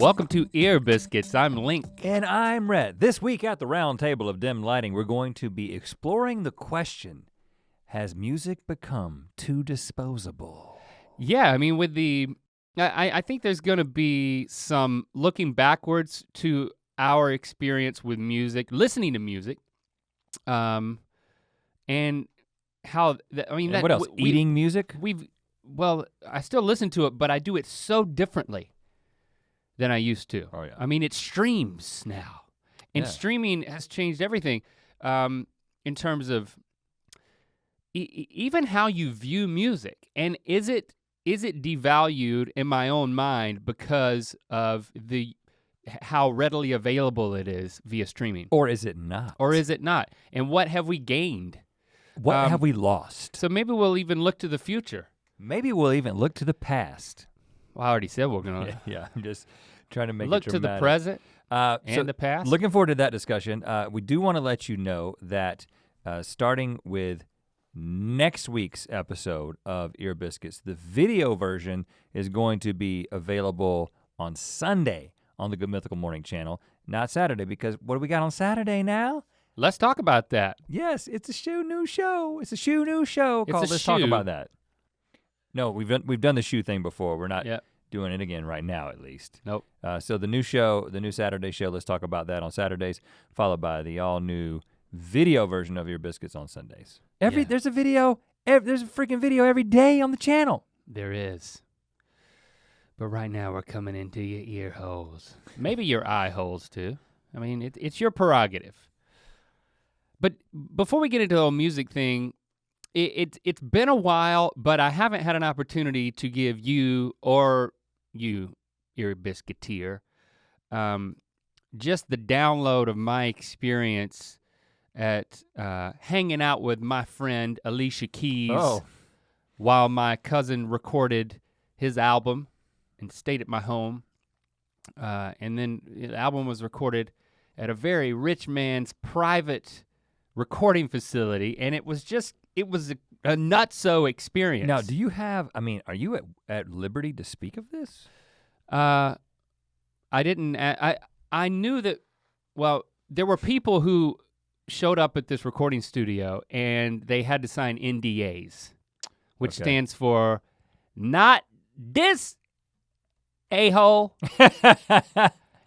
Welcome to Ear Biscuits. I'm Link. And I'm Rhett. This week at the round table of dim lighting, we're going to be exploring the question, has music become too disposable? Yeah, I mean I think there's gonna be some looking backwards to our experience with music, listening to music, and how, And what else, eating music? I still listen to it, but I do it so differently than I used to. Oh yeah. I mean, it streams now. And Yeah. streaming has changed everything in terms of even how you view music. And is it devalued in my own mind because of how readily available it is via streaming? Or is it not? Or is it not? And what have we gained? What have we lost? So maybe we'll even look to the future. Maybe we'll even look to the past. Well, I already said we're gonna Yeah, I'm just trying to make look it to the dramatic. present So and the past. Looking forward to that discussion. We do want to let you know that starting with next week's episode of Ear Biscuits, the video version is going to be available on Sunday on the Good Mythical Morning channel, not Saturday, because what do we got on Saturday now? Let's talk about that. Yes, it's a new show. It's a new show It's called a Let's Talk shoe. About That. No, we've done the shoe thing before. We're not Yep. doing it again right now, at least. Nope. So the new show, the new Saturday show, Let's Talk About That on Saturdays, followed by the all new video version of Ear Biscuits on Sundays. Yeah. There's a video, there's a freaking video every day on the channel. There is. But right now we're coming into your ear holes. Maybe your eye holes too. I mean, it's your prerogative. But before we get into the whole music thing, it's been a while, but I haven't had an opportunity to give you, Ear Biscuiteer, just the download of my experience at hanging out with my friend Alicia Keys while my cousin recorded his album and stayed at my home. And then the album was recorded at a very rich man's private recording facility, and it was a nutso experience. Now, do you have, are you at liberty to speak of this? I didn't, I knew that, well, there were people who showed up at this recording studio and they had to sign NDAs, which stands for not this a-hole.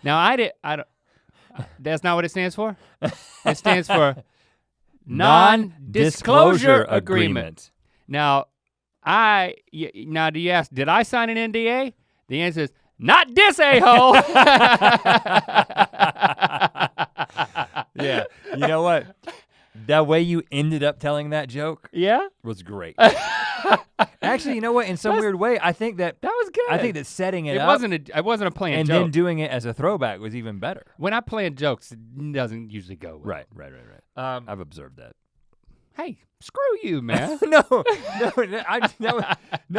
Now I don't, that's not what it stands for? It stands for non-disclosure agreement. Now, do you ask, did I sign an NDA? The answer is, not this a-hole. Yeah, you know what? That way you ended up telling that joke Yeah? was great. Actually, you know what? In some weird way, I think that was good. I think that setting it up I wasn't a playing and joke. then doing it as a throwback was even better. When I plan jokes, it doesn't usually go well. Right. I've I've observed that. Hey, screw you, man. No,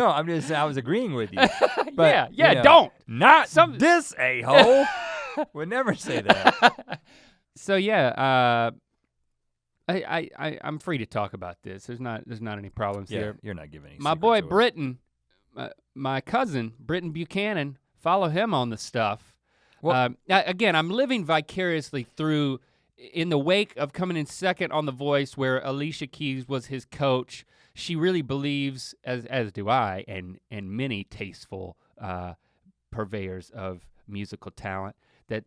I'm just saying I was agreeing with you. But, yeah, you know, don't. Not this a-hole. Would never say that. So yeah, I'm free to talk about this. There's not any problems Yeah, here. you're not giving any My secrets boy away. Britton, my cousin Britton Buchanan, follow him on the stuff. Well- Again, I'm living vicariously through, in the wake of coming in second on The Voice, where Alicia Keys was his coach. She really believes, as do I, and many tasteful purveyors of musical talent, that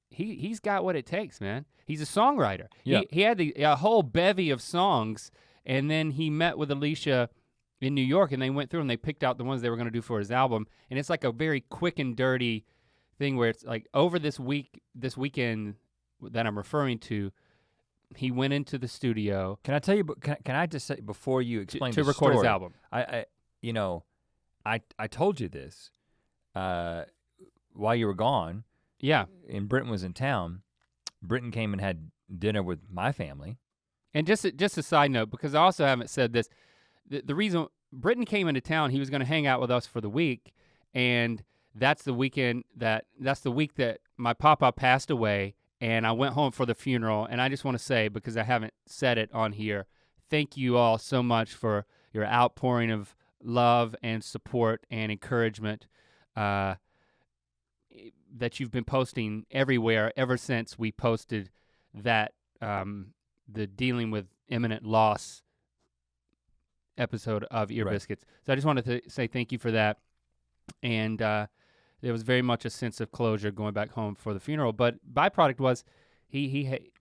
he's got what it takes, man. He's a songwriter. Yeah. He had a whole bevy of songs, and then he met with Alicia in New York, and they went through and they picked out the ones they were gonna do for his album. And it's like a very quick and dirty thing where it's like over this weekend that I'm referring to, he went into the studio. Can I tell you? Can I just say before you explain to the record his story, album. I told you this while you were gone. Yeah, And Britton was in town. Britton came and had dinner with my family. and just a side note, because I also haven't said this, the reason Britton came into town, he was gonna hang out with us for the week, and that's the week that my papa passed away, and I went home for the funeral. And I just wanna say, because I haven't said it on here, thank you all so much for your outpouring of love and support and encouragement. that you've been posting everywhere ever since we posted that the dealing with imminent loss episode of Ear Biscuits. So I just wanted to say thank you for that. And there was very much a sense of closure going back home for the funeral. But byproduct was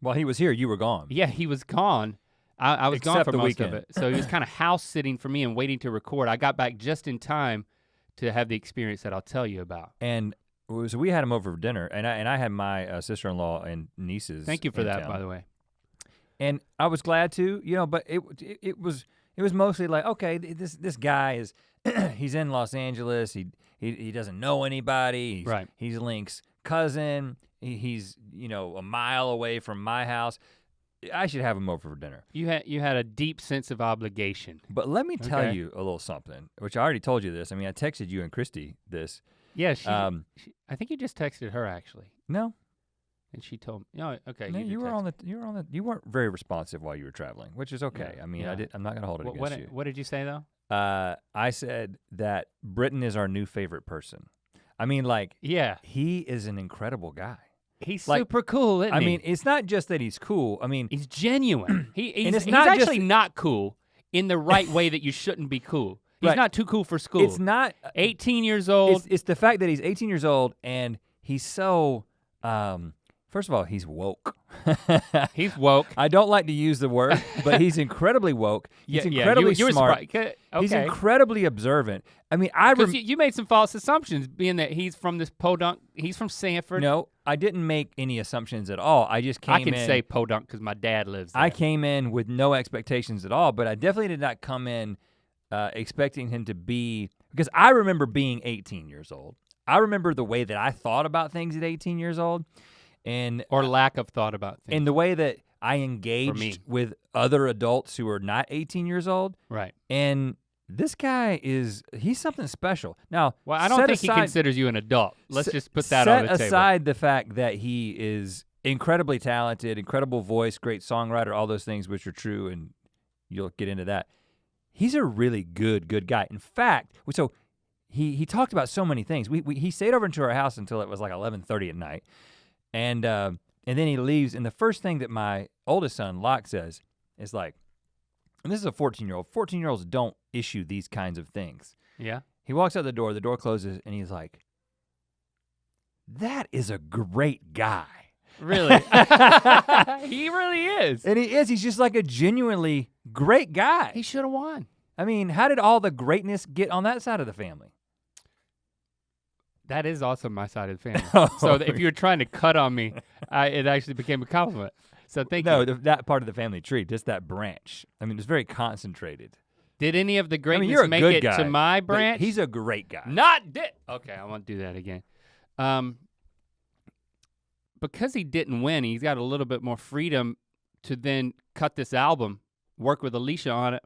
while he was here, you were gone. Yeah, he was gone. I was Except gone for the most weekend. of it. So he was kind of house sitting for me and waiting to record. I got back just in time to have the experience that I'll tell you about. And so we had him over for dinner, and I had my sister-in-law and nieces. Thank you for that, town. by the way. And I was glad to, but it was mostly like, okay, this guy is he's in Los Angeles. He doesn't know anybody. He's Link's cousin. He's a mile away from my house. I should have him over for dinner. You had a deep sense of obligation. But let me tell you a little something, which I already told you this. I mean, I texted you and Christy this. Yeah, I think you just texted her actually. No. And she told me, no, okay. No, you weren't very responsive while you were traveling, which is okay. Yeah, I mean, yeah. I'm not gonna hold it against you. What did you say though? I said that Britton is our new favorite person. I mean, he is an incredible guy. He's super cool, isn't he? I mean, it's not just that he's cool. I mean, he's genuine. He's not actually not cool in the right way that you shouldn't be cool. He's not too cool for school. It's not 18 years old. It's the fact that he's 18 years old and he's so first of all, he's woke. He's woke. I don't like to use the word, but he's incredibly woke. He's incredibly smart. Okay. He's incredibly observant. I mean, you made some false assumptions, being that he's from this podunk. He's from Sanford. No, I didn't make any assumptions at all. I just came in. I can say podunk because my dad lives there. I came in with no expectations at all, but I definitely did not come in expecting him to be, because I remember being 18 years old. I remember the way that I thought about things at 18 years old. Or lack of thought about things. And the way that I engaged with other adults who are not 18 years old. Right. And this guy he's something special. Now, well, I don't think he considers you an adult. Let's just put that on the table. Set aside the fact that he is incredibly talented, incredible voice, great songwriter, all those things which are true, and you'll get into that. He's a really good guy. In fact, so he talked about so many things. He stayed over into our house until it was like 11:30 at night. And then he leaves, and the first thing that my oldest son, Locke, says is like, and this is a 14-year-old. 14-year-olds don't issue these kinds of things. Yeah. He walks out the door closes, and he's like, that is a great guy. Really? He really is. And he is. He's just like a genuinely great guy. He should have won. I mean, how did all the greatness get on that side of the family? That is also my side of the family. So if you're trying to cut on me, it actually became a compliment. So thank you. No, that part of the family tree, just that branch. I mean, it was very concentrated. Did any of the greatness you're a make good it guy, to my branch? He's a great guy. Okay, I won't do that again. Because he didn't win, he's got a little bit more freedom to then cut this album, work with Alicia on it.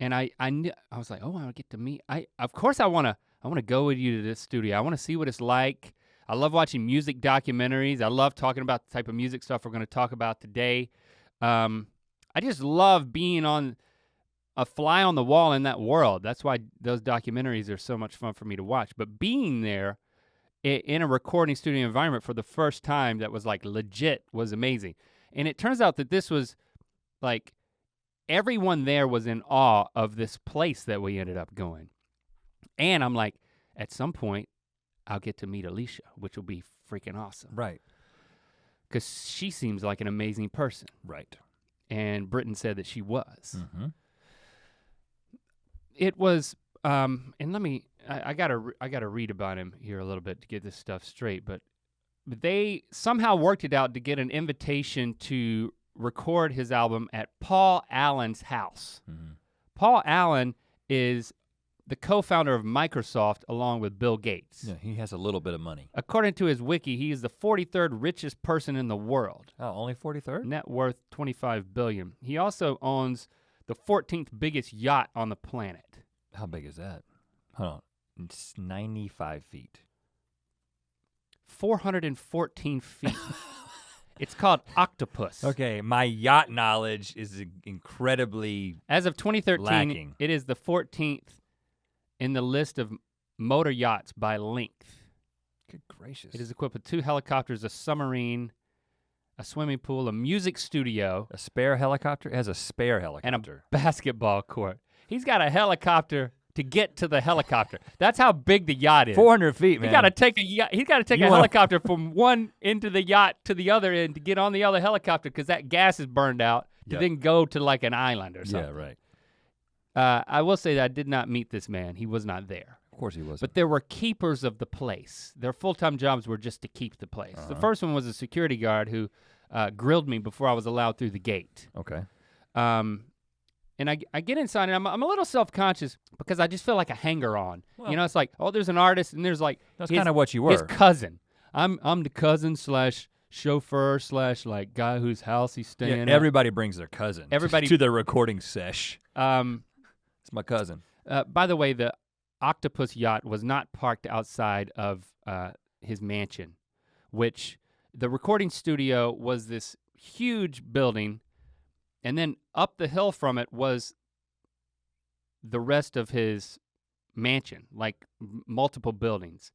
And I knew, I was like, oh, I get to meet. Of course I wanna go with you to this studio. I wanna see what it's like. I love watching music documentaries. I love talking about the type of music stuff we're gonna talk about today. I just love being on a fly on the wall in that world. That's why those documentaries are so much fun for me to watch. But being there in a recording studio environment for the first time that was like legit was amazing. And it turns out that this was like, everyone there was in awe of this place that we ended up going. And I'm like, at some point, I'll get to meet Alicia, which will be freaking awesome. Right. Because she seems like an amazing person. Right. And Britton said that she was. Mm-hmm. It was, and let me, I gotta read about him here a little bit to get this stuff straight, but they somehow worked it out to get an invitation to record his album at Paul Allen's house. Mm-hmm. Paul Allen is the co-founder of Microsoft along with Bill Gates. Yeah, he has a little bit of money. According to his wiki, he is the 43rd richest person in the world. Oh, only 43rd? Net worth $25 billion. He also owns the 14th biggest yacht on the planet. How big is that? Hold on, it's 95 feet. 414 feet. It's called Octopus. Okay, my yacht knowledge is incredibly As of 2013, lacking. It is the 14th in the list of motor yachts by length. Good gracious. It is equipped with 2 helicopters, a submarine, a swimming pool, a music studio. A spare helicopter? It has a spare helicopter. And a basketball court. He's got a helicopter to get to the helicopter. That's how big the yacht is. 400 feet, man. He's got to take a helicopter from one end of the yacht to the other end to get on the other helicopter because that gas is burned out to then go to like an island or something. Yeah, right. I will say that I did not meet this man. He was not there. Of course he wasn't. But there were keepers of the place. Their full-time jobs were just to keep the place. The first one was a security guard who grilled me before I was allowed through the gate. Okay. And I get inside and I'm a little self-conscious because I just feel like a hanger-on. Well, you know, it's like, oh, there's an artist and there's like that's kind of what you were. His cousin. I'm the cousin / chauffeur / like guy whose house he's staying at. Everybody brings their cousin to the recording sesh. It's my cousin. By the way, the octopus yacht was not parked outside of his mansion, which the recording studio was this huge building, and then up the hill from it was the rest of his mansion, like multiple buildings.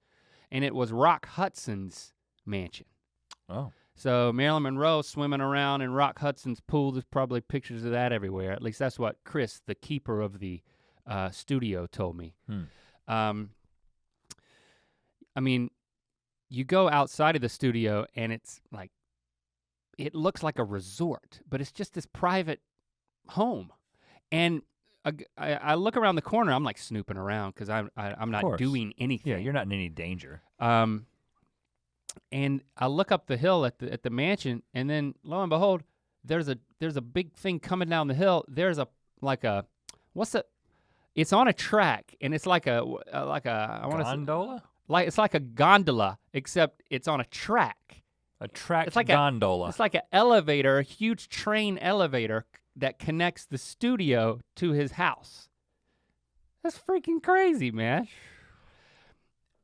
And it was Rock Hudson's mansion. Oh. So Marilyn Monroe swimming around in Rock Hudson's pool, there's probably pictures of that everywhere. At least that's what Chris, the keeper of the studio, told me. I mean, you go outside of the studio and it's like, it looks like a resort, but it's just this private home. And I look around the corner, I'm like snooping around because I'm not doing anything. Yeah, you're not in any danger. And I look up the hill at the mansion, and then lo and behold, there's a big thing coming down the hill. There's it's on a track, and it's like a gondola? It's like a gondola, except it's on a track. A track gondola. It's like an elevator, a huge train elevator that connects the studio to his house. That's freaking crazy, man.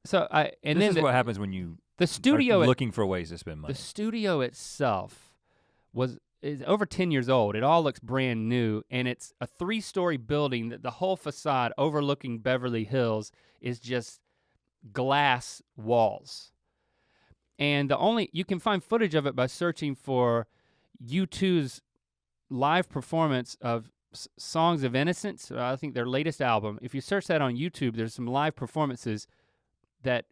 So this is what happens when you the studio are looking for ways to spend money. The studio itself is over 10 years old. It all looks brand new, and it's a 3-story building that the whole facade overlooking Beverly Hills is just glass walls. And you can find footage of it by searching for U2's live performance of Songs of Innocence, I think their latest album. If you search that on YouTube, there's some live performances that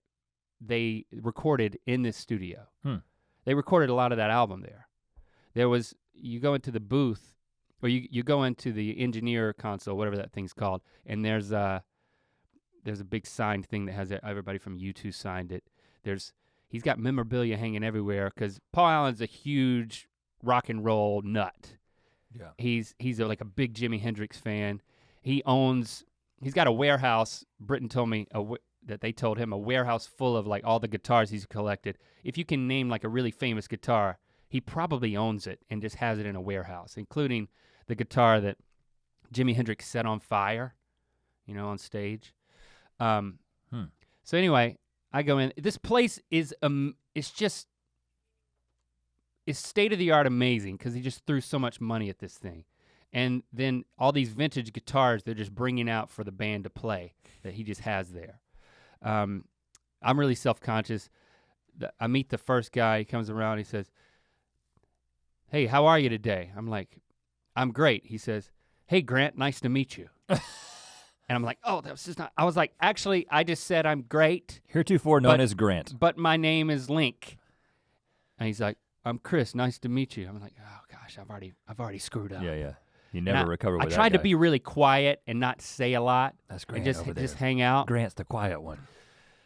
they recorded in this studio. They recorded a lot of that album there. You go into the booth, or you go into the engineer console, whatever that thing's called, and there's a big signed thing that has everybody from U2 signed it. He's got memorabilia hanging everywhere because Paul Allen's a huge rock and roll nut. Yeah. He's like a big Jimi Hendrix fan. He's got a warehouse. Britton told me that they told him a warehouse full of like all the guitars he's collected. If you can name like a really famous guitar, he probably owns it and just has it in a warehouse, including the guitar that Jimi Hendrix set on fire, on stage. So anyway, I go in. This place is it's state-of-the-art amazing because he just threw so much money at this thing. And then all these vintage guitars they're just bringing out for the band to play that he just has there. I'm really self-conscious. I meet the first guy, he comes around, he says, "Hey, how are you today?" I'm like, "I'm great." He says, "Hey, Grant, nice to meet you." And I'm like, oh, that was just not, I was like, actually, I just said I'm great. Heretofore known as Grant. But my name is Link. And he's like, "I'm Chris, nice to meet you." I'm like, oh gosh, I've already screwed up. Yeah. You never recover with that I tried guy. to be really quiet and not say a lot. That's Grant and over there. just hang out. Grant's the quiet one,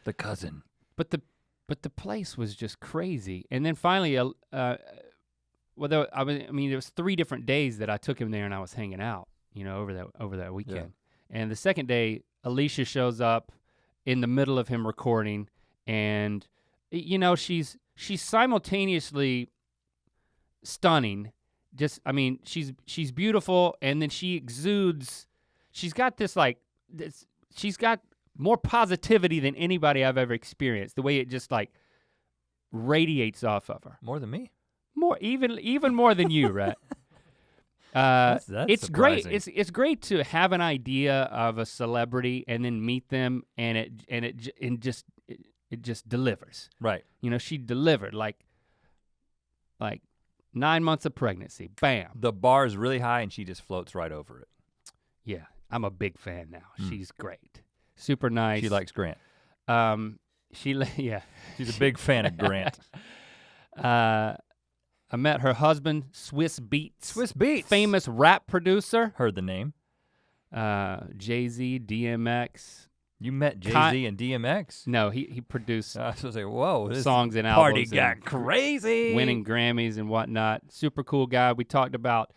the cousin. But the place was just crazy. And then finally, it was 3 different days that I took him there and I was hanging out, over that weekend. Yeah. And the second day, Alicia shows up in the middle of him recording, and she's simultaneously stunning. She's beautiful, and then she exudes. She's got she's got more positivity than anybody I've ever experienced. The way it just like radiates off of her. More than me? Even more than you, right? That's it's surprising. great. It's great to have an idea of a celebrity and then meet them, and it just delivers. Right. You know, she delivered like 9 months of pregnancy. Bam. The bar is really high, and she just floats right over it. Yeah, I'm a big fan now. She's great. Super nice. She likes Grant. Yeah. She's a big fan of Grant. I met her husband, Swiss Beats. Swiss Beats. Famous rap producer. Heard the name. Jay-Z, DMX. You met Jay-Z and DMX? No, he produced I was gonna say, whoa, this songs and party albums. got crazy. Winning Grammys and whatnot. Super cool guy. We talked about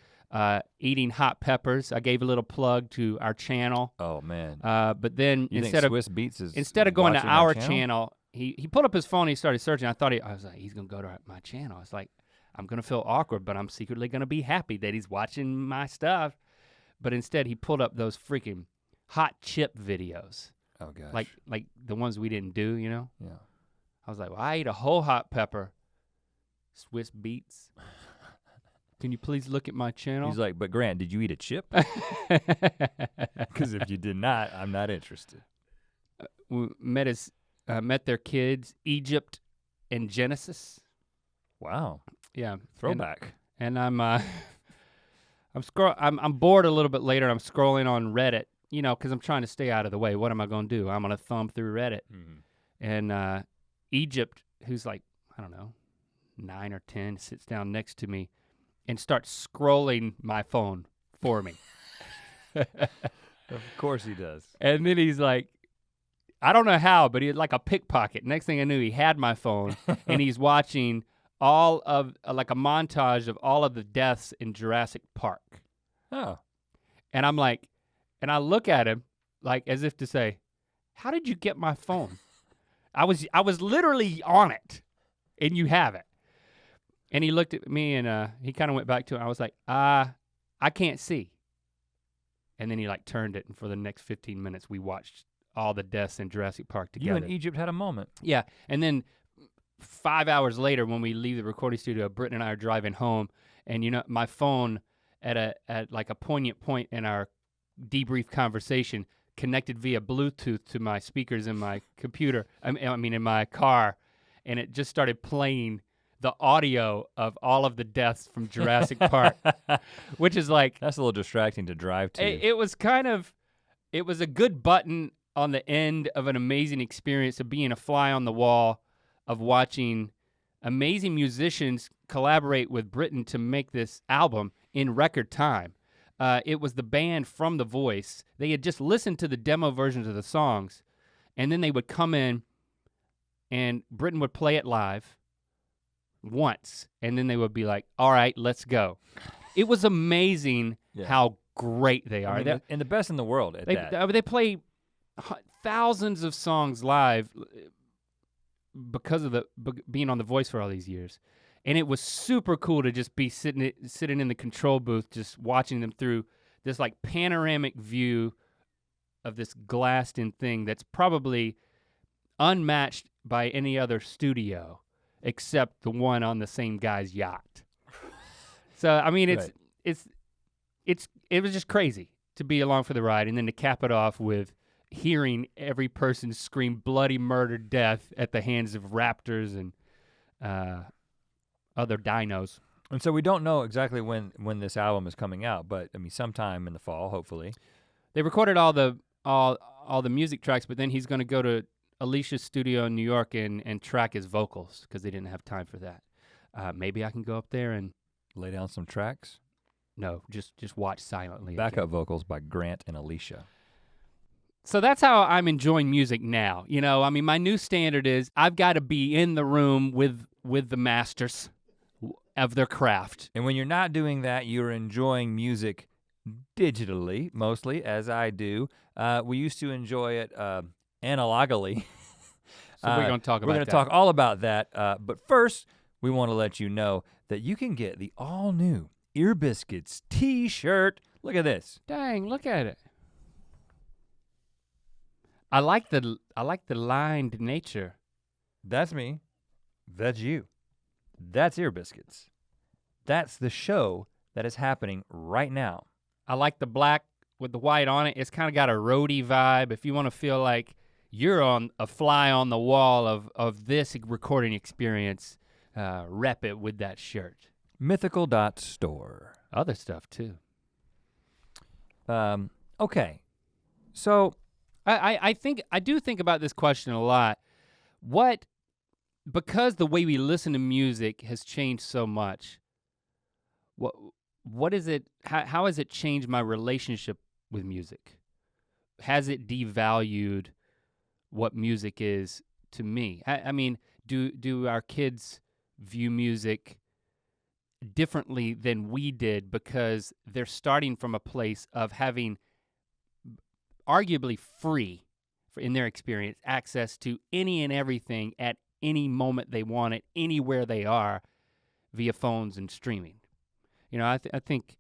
eating hot peppers. I gave a little plug to our channel. Oh man. But then You instead think of Swiss Beats is instead of going to watching our channel, he pulled up his phone. He started searching. I was like, he's gonna go to my channel. I was like, I'm gonna feel awkward, but I'm secretly gonna be happy that he's watching my stuff. But instead, he pulled up those freaking hot chip videos. Oh gosh. Like the ones we didn't do, you know? Yeah. I was like, well, I ate a whole hot pepper. Swiss Beats. Can you please look at my channel? He's like, but Grant, did you eat a chip? Because if you did not, I'm not interested. We met their kids, Egypt and Genesis. Wow. Yeah. Throwback. And I'm bored a little bit later. I'm scrolling on Reddit, you know, because I'm trying to stay out of the way. What am I gonna do? I'm gonna thumb through Reddit. And Egypt, who's like, I don't know, 9 or 10, sits down next to me and starts scrolling my phone for me. Of course he does. And then he's like, I don't know how, but he had like a pickpocket. Next thing I knew, he had my phone and he's watching all of, like a montage of all of the deaths in Jurassic Park. Oh. And I'm like, and I look at him like as if to say, how did you get my phone? I was literally on it and you have it. And he looked at me and he kind of went back to it. I was like, I can't see. And then he like turned it and for the next 15 minutes we watched all the deaths in Jurassic Park together. You and Egypt had a moment. Yeah, and then 5 hours later when we leave the recording studio, Britt and I are driving home and you know, my phone at like a poignant point in our debrief conversation connected via Bluetooth to my speakers in my computer, I mean in my car, and it just started playing the audio of all of the deaths from Jurassic Park, which is like— That's a little distracting to drive to. It was a good button on the end of an amazing experience of being a fly on the wall, of watching amazing musicians collaborate with Britain to make this album in record time. It was the band from The Voice. They had just listened to the demo versions of the songs, and then they would come in and Britain would play it live once, and then they would be like, all right, let's go. It was amazing how great they are. I mean, and the best in the world at that. They play thousands of songs live because of being on The Voice for all these years. And it was super cool to just be sitting in the control booth, just watching them through this like panoramic view of this glassed-in thing that's probably unmatched by any other studio except the one on the same guy's yacht. So I mean, it was just crazy to be along for the ride, and then to cap it off with hearing every person scream bloody murder death at the hands of raptors and other dinos. And so we don't know exactly when this album is coming out, but I mean sometime in the fall, hopefully. They recorded all the music tracks, but then he's gonna go to Alicia's studio in New York and track his vocals because they didn't have time for that. Maybe I can go up there and lay down some tracks. No, just watch silently. Backup vocals by Grant and Alicia. So that's how I'm enjoying music now. You know, I mean, my new standard is I've got to be in the room with the masters of their craft. And when you're not doing that, you're enjoying music digitally, mostly, as I do. We used to enjoy it analogically. So we're gonna talk about that. We're gonna talk all about that. But first, we wanna let you know that you can get the all new Ear Biscuits t-shirt. Look at this. Dang, look at it. I like the lined nature. That's me. That's you. That's Ear Biscuits. That's the show that is happening right now. I like the black with the white on it. It's kind of got a roadie vibe. If you want to feel like you're on a fly on the wall of this recording experience, rep it with that shirt. Mythical.store. Other stuff too. Okay, so I do think about this question a lot. Because the way we listen to music has changed so much, what is it, how has it changed my relationship with music? Has it devalued what music is to me? I mean, do our kids view music differently than we did because they're starting from a place of having arguably free, in their experience, access to any and everything at any moment they want it, anywhere they are, via phones and streaming. You know, I think,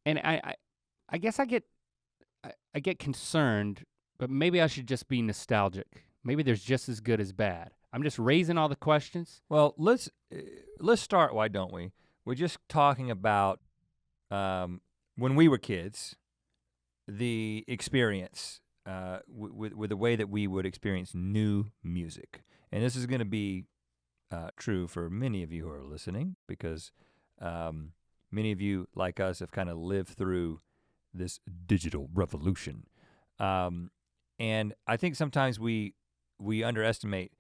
and I guess I get concerned, but maybe I should just be nostalgic. Maybe there's just as good as bad. I'm just raising all the questions. Well, let's start, why don't we? We're just talking about when we were kids, the experience with the way that we would experience new music. And this is gonna be true for many of you who are listening because many of you, like us, have kind of lived through this digital revolution. And I think sometimes we underestimate,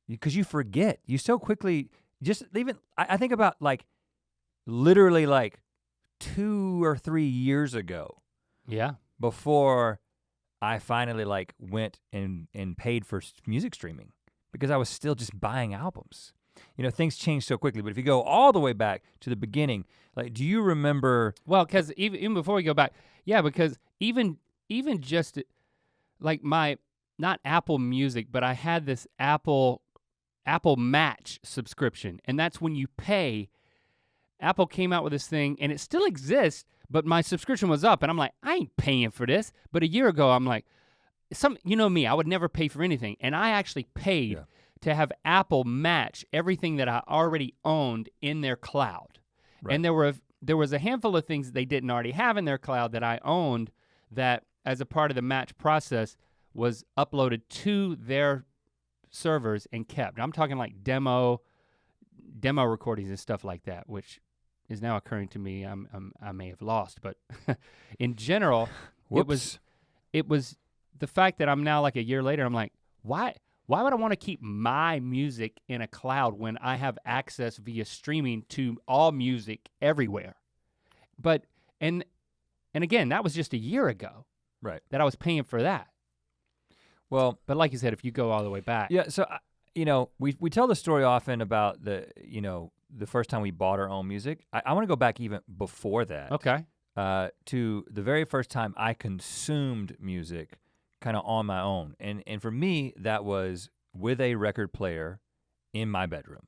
because you forget, you so quickly, just even, I think about like, literally like 2 or 3 years ago. Yeah. Before I finally like went and paid for music streaming, because I was still just buying albums. You know, things change so quickly, but if you go all the way back to the beginning, like, do you remember? Well, because even before we go back, yeah, because even just like not Apple Music, but I had this Apple Match subscription, and that's when you pay. Apple came out with this thing, and it still exists, but my subscription was up, and I'm like, I ain't paying for this. But a year ago, I'm like, you know me, I would never pay for anything, and I actually paid to have Apple match everything that I already owned in their cloud. Right. And there was a handful of things that they didn't already have in their cloud that I owned that, as a part of the match process, was uploaded to their servers and kept. I'm talking like demo recordings and stuff like that, which is now occurring to me. I may have lost, but in general, it was the fact that I'm now like a year later, I'm like, why would I want to keep my music in a cloud when I have access via streaming to all music everywhere? But and again, that was just a year ago. Right. That I was paying for that. Well, but like you said, if you go all the way back. Yeah, so you know, we tell the story often about the first time we bought our own music. I want to go back even before that. Okay. To the very first time I consumed music kind of on my own. And for me, that was with a record player in my bedroom.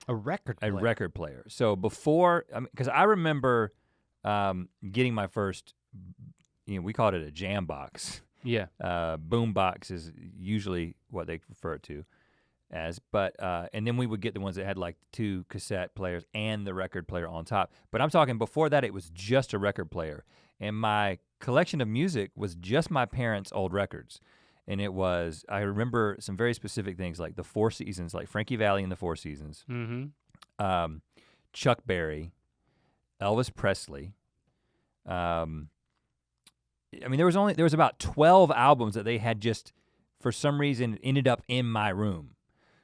A record player? A record player. So before, because I remember getting my first, we called it a jam box. Yeah. Boom box is usually what they refer it to as, but and then we would get the ones that had like 2 cassette players and the record player on top. But I'm talking before that, it was just a record player. And my collection of music was just my parents' old records. And it was, I remember some very specific things like the Four Seasons, like Frankie Valli and the Four Seasons, Chuck Berry, Elvis Presley. I mean, there was about 12 albums that they had just, for some reason, ended up in my room.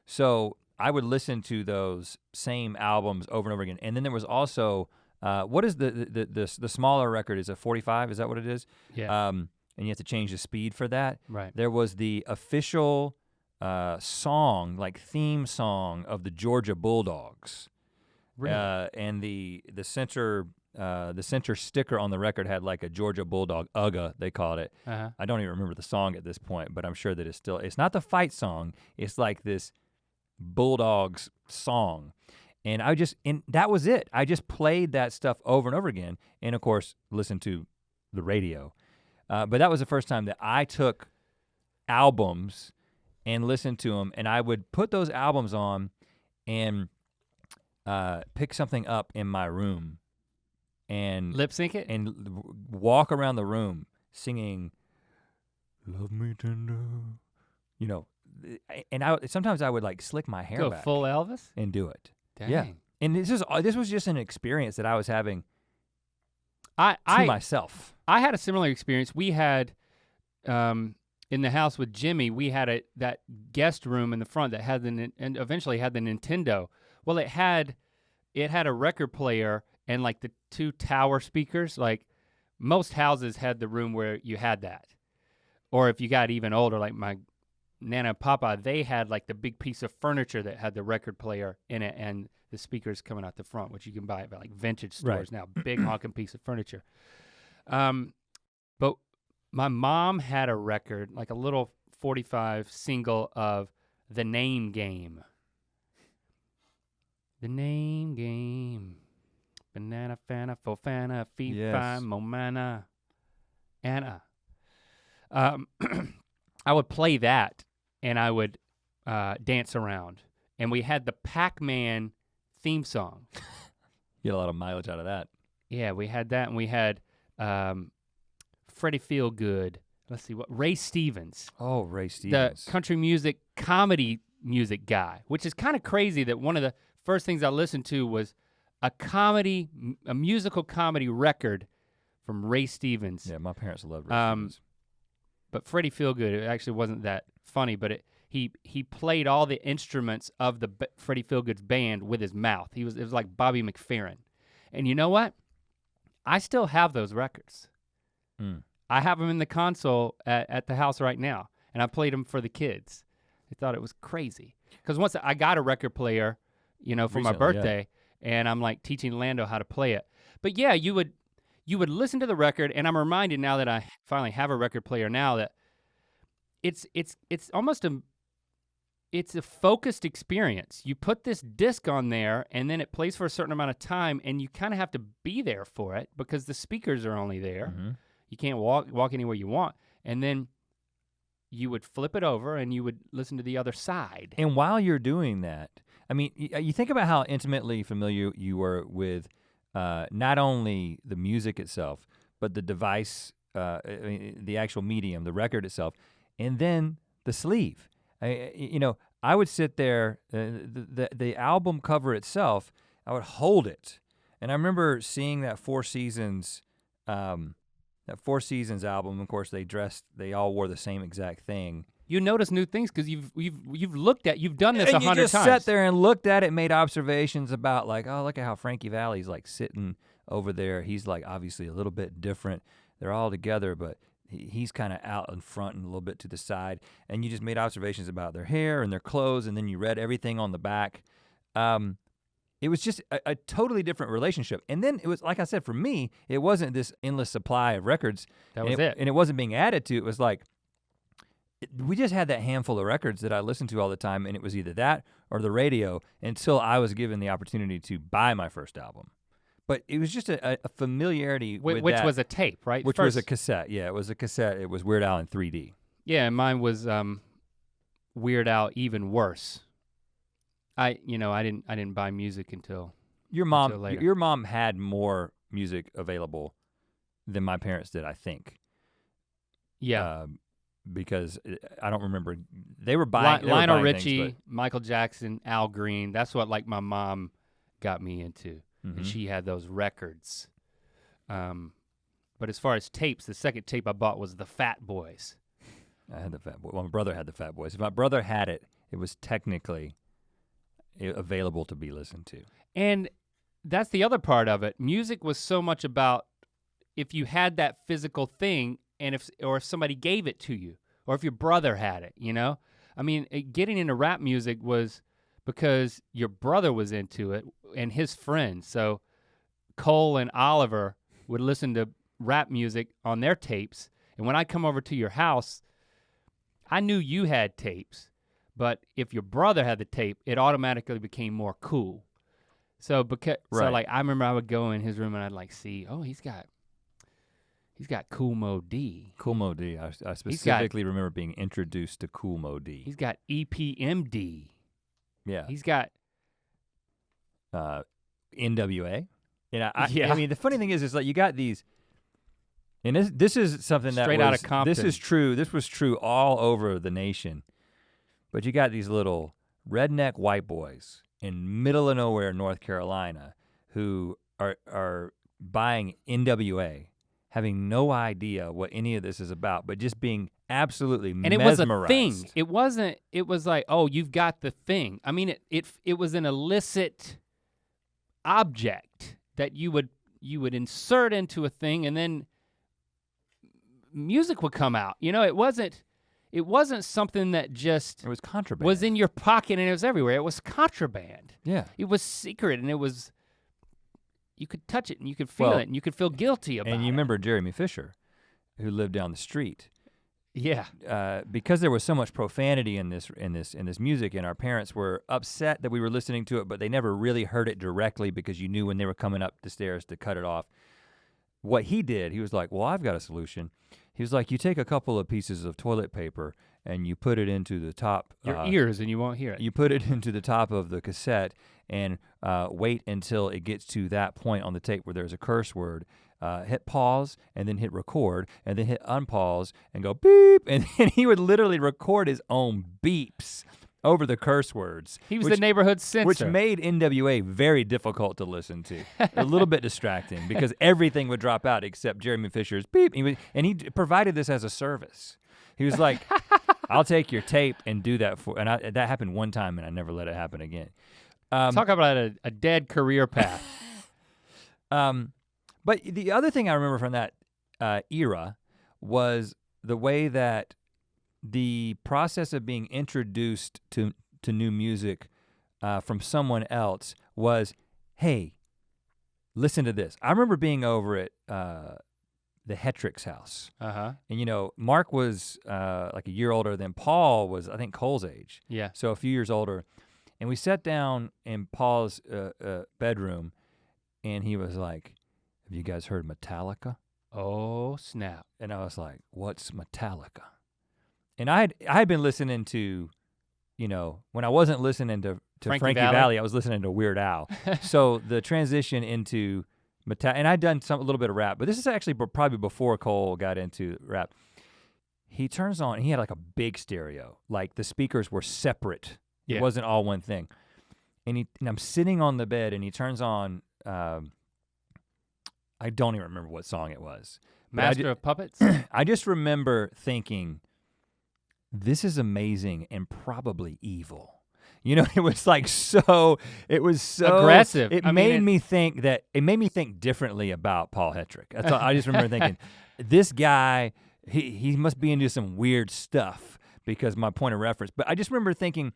So I would listen to those same albums over and over again. And then there was also, what is the smaller record? Is a 45? Is that what it is? Yeah. And you have to change the speed for that. Right. There was the official song, like theme song of the Georgia Bulldogs. Really? And the center sticker on the record had like a Georgia Bulldog, UGA, they called it. Uh-huh. I don't even remember the song at this point, but I'm sure that it's not the fight song, it's like this Bulldogs song. And that was it. I just played that stuff over and over again, and of course, listened to the radio. But that was the first time that I took albums and listened to them, and I would put those albums on and pick something up in my room and lip sync it and walk around the room singing "Love Me Tender," you know, and sometimes I would like slick my hair go back full Elvis and do it. Dang. Yeah, and this was just an experience that I was having to myself. I had a similar experience. We had in the house with Jimmy, we had that guest room in the front that had and eventually had the Nintendo. Well, it had a record player and like the 2 tower speakers. Like most houses had the room where you had that. Or if you got even older, like my Nana and Papa, they had like the big piece of furniture that had the record player in it and the speakers coming out the front, which you can buy at like vintage stores now, big honking piece of furniture. But my mom had a record, like a little 45 single of The Name Game. The Name Game. Banana, fana, fofana, fee, fi, momana, Anna. I would play that and I would dance around. And we had the Pac-Man theme song. You get a lot of mileage out of that. Yeah, we had that and we had Freddie Feelgood. Let's see, Ray Stevens. Oh, Ray Stevens. The country music, comedy music guy, which is kind of crazy that one of the first things I listened to was a musical comedy record from Ray Stevens. Yeah, my parents loved Ray Stevens. But Freddie Feelgood, it actually wasn't that funny, but he played all the instruments of the Freddie Feelgood's band with his mouth. It was like Bobby McFerrin. And you know what? I still have those records. I have them in the console at the house right now, and I played them for the kids. They thought it was crazy. Because once I got a record player, for recently, my birthday, and I'm like teaching Lando how to play it. But yeah, you would listen to the record, and I'm reminded now that I finally have a record player now that it's almost it's a focused experience. You put this disc on there and then it plays for a certain amount of time and you kind of have to be there for it because the speakers are only there. Mm-hmm. You can't walk anywhere you want. And then you would flip it over and you would listen to the other side. And while you're doing that, I mean, you think about how intimately familiar you were with not only the music itself, but the device, the actual medium, the record itself, and then the sleeve. I would sit there, the album cover itself, I would hold it. And I remember seeing that Four Seasons album. Of course, they all wore the same exact thing. You notice new things because you've done this 100 times. And you just sat there and looked at it, made observations about like, oh, look at how Frankie Valli's like sitting over there. He's like obviously a little bit different. They're all together, but he's kind of out in front and a little bit to the side. And you just made observations about their hair and their clothes, and then you read everything on the back. It was just a totally different relationship. And then it was, like I said, for me, it wasn't this endless supply of records. That was it. And it wasn't being added to. It was like, we just had that handful of records that I listened to all the time, and it was either that or the radio until I was given the opportunity to buy my first album. But it was just a familiarity with which that, was a tape, right? Which was a cassette. Yeah, it was a cassette. It was Weird Al in 3D. Yeah, and mine was Weird Al even worse. I didn't buy music until later. Your mom had more music available than my parents did, I think. Yeah. Because I don't remember, they were buying Lionel Richie, things, Michael Jackson, Al Green. That's what like my mom got me into, and she had those records. But as far as tapes, the second tape I bought was the Fat Boys. I had the Fat Boys. Well, my brother had the Fat Boys. If my brother had it, it was technically available to be listened to. And that's the other part of it. Music was so much about if you had that physical thing, and if somebody gave it to you, or if your brother had it, I mean, getting into rap music was because your brother was into it and his friends. So Cole and Oliver would listen to rap music on their tapes, and when I come over to your house, I knew you had tapes, but if your brother had the tape, it automatically became more cool. So so like I remember I would go in his room and I'd like see, oh, he's got Cool Mo D. Cool Mo D. I specifically remember being introduced to Cool Mo D. He's got EPMD. Yeah. He's got NWA. And I mean, the funny thing is like you got these, and this is something that straight out of Compton. This is true. This was true all over the nation. But you got these little redneck white boys in middle of nowhere, North Carolina, who are buying NWA, having no idea what any of this is about, but just being absolutely mesmerized. And it was a thing. It wasn't. It was like, oh, you've got the thing. I mean, it was an illicit object that you would insert into a thing, and then music would come out. You know, it wasn't something that just it was contraband. Was in your pocket and it was everywhere. It was contraband. Yeah. It was secret, and it was, you could touch it and you could feel it and you could feel guilty about it. And you remember Jeremy Fisher, who lived down the street. Yeah. Because there was so much profanity in this music, and our parents were upset that we were listening to it, but they never really heard it directly because you knew when they were coming up the stairs to cut it off. What he did, he was like, well, I've got a solution. He was like, you take a couple of pieces of toilet paper and you put it into the top. Your ears and you won't hear it. You put it into the top of the cassette and wait until it gets to that point on the tape where there's a curse word. Hit pause and then hit record and then hit unpause and go beep. And then he would literally record his own beeps over the curse words. He was the neighborhood censor. Which made NWA very difficult to listen to. A little bit distracting because everything would drop out except Jeremy Fisher's beep. And he provided this as a service. He was like, I'll take your tape and do that for, and that happened one time and I never let it happen again. Talk about a dead career path. But the other thing I remember from that era was the way that the process of being introduced to new music from someone else was, hey, listen to this. I remember being over at the Hetrick's house. Uh-huh. And you know, Mark was like a year older than Paul was, I think Cole's age. Yeah. So a few years older. And we sat down in Paul's bedroom and he was like, have you guys heard Metallica? Oh, snap. And I was like, what's Metallica? And I had been listening to, you know, when I wasn't listening to Frankie Valli, I was listening to Weird Al. So the transition into Metallica, and I'd done a little bit of rap, but this is actually probably before Cole got into rap. He turns on, he had like a big stereo, like the speakers were separate. Yeah. It wasn't all one thing. And I'm sitting on the bed and he turns on, I don't even remember what song it was. Master of Puppets? I just remember thinking, this is amazing and probably evil. You know, it was so aggressive. It made me think differently about Paul Hetrick. I just remember thinking, this guy, he must be into some weird stuff because my point of reference. But I just remember thinking,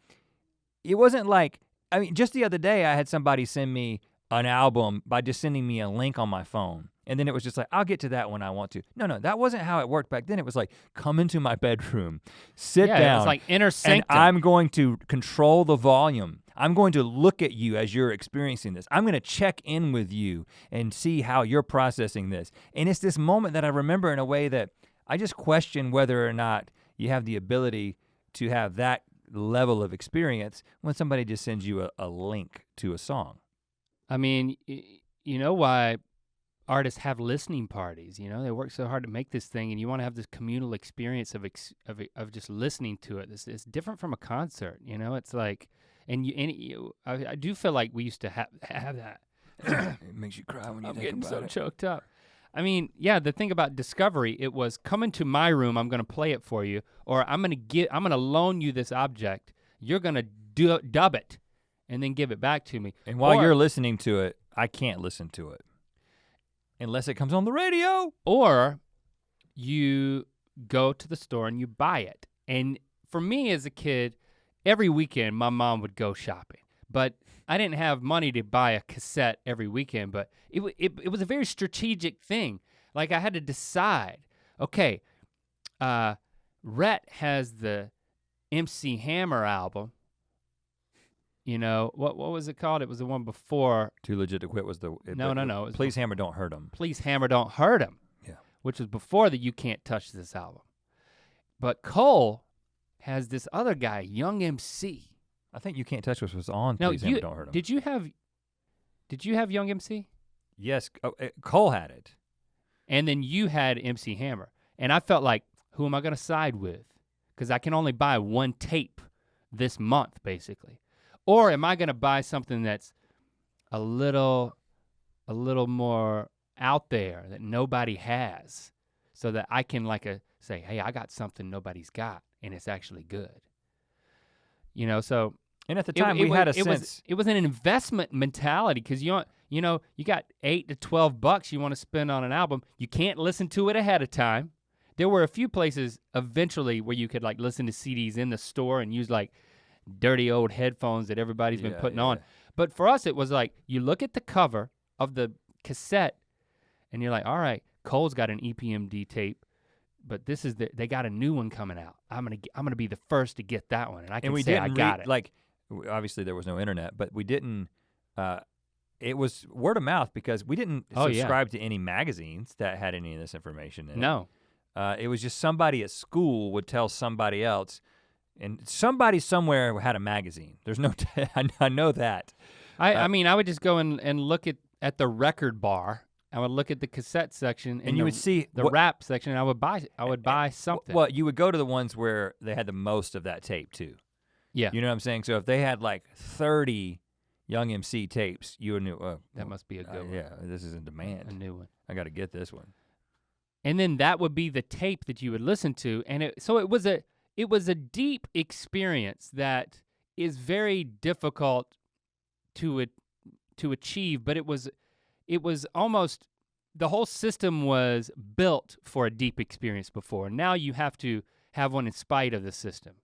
it wasn't like, I mean, just the other day I had somebody send me an album by just sending me a link on my phone. And then it was just like, I'll get to that when I want to. No, that wasn't how it worked back then. It was like, come into my bedroom, sit down. It was like inner sanctum. And I'm going to control the volume. I'm going to look at you as you're experiencing this. I'm going to check in with you and see how you're processing this. And it's this moment that I remember in a way that I just question whether or not you have the ability to have that level of experience when somebody just sends you a link to a song. I mean, you know why artists have listening parties, you know? They work so hard to make this thing and you want to have this communal experience of just listening to it. It's different from a concert, you know? It's like, I do feel like we used to have that. It makes you cry when you think about it. I'm getting so choked up. I mean, yeah, the thing about Discovery, it was come into my room, I'm gonna play it for you, or I'm gonna loan you this object, you're gonna dub it, and then give it back to me. And while you're listening to it, I can't listen to it. Unless it comes on the radio. Or you go to the store and you buy it. And for me as a kid, every weekend my mom would go shopping. But I didn't have money to buy a cassette every weekend, but it was a very strategic thing. Like I had to decide, okay, Rhett has the MC Hammer album. You know, what was it called? It was the one before. Too Legit to Quit was the. No. Please Hammer Don't Hurt Him. Please Hammer Don't Hurt Him. Yeah. Which was before the You Can't Touch This album. But Cole has this other guy, Young MC. I think You Can't Touch This was on Please Hammer Don't Hurt Him. Did you have Young MC? Yes, Cole had it. And then you had MC Hammer. And I felt like, who am I gonna side with? Because I can only buy one tape this month, basically. Or am I gonna buy something that's a little more out there that nobody has, so that I can say, hey, I got something nobody's got, and it's actually good. You know, so. And at the time we had a sense. It was an investment mentality, because you got $8 to $12 you wanna spend on an album. You can't listen to it ahead of time. There were a few places eventually where you could listen to CDs in the store and use dirty old headphones that everybody's been putting on. But for us, it was you look at the cover of the cassette and you're like, all right, Cole's got an EPMD tape, but they got a new one coming out. I'm gonna be the first to get that one, and I can say I got it. Obviously there was no internet, but we didn't. It was word of mouth because we didn't subscribe to any magazines that had any of this information in it. No. It was just somebody at school would tell somebody else, and somebody somewhere had a magazine. There's no, I know that. I mean, I would just go and look at the record bar. I would look at the cassette section, and you would see the rap section, and I would buy something. Well, you would go to the ones where they had the most of that tape too. Yeah. You know what I'm saying? So if they had 30 Young MC tapes, you knew, that must be a good one. Yeah, this is in demand. A new one. I gotta get this one. And then that would be the tape that you would listen to, and it was a deep experience that is very difficult to achieve, but it was almost, the whole system was built for a deep experience before. Now you have to have one in spite of the system.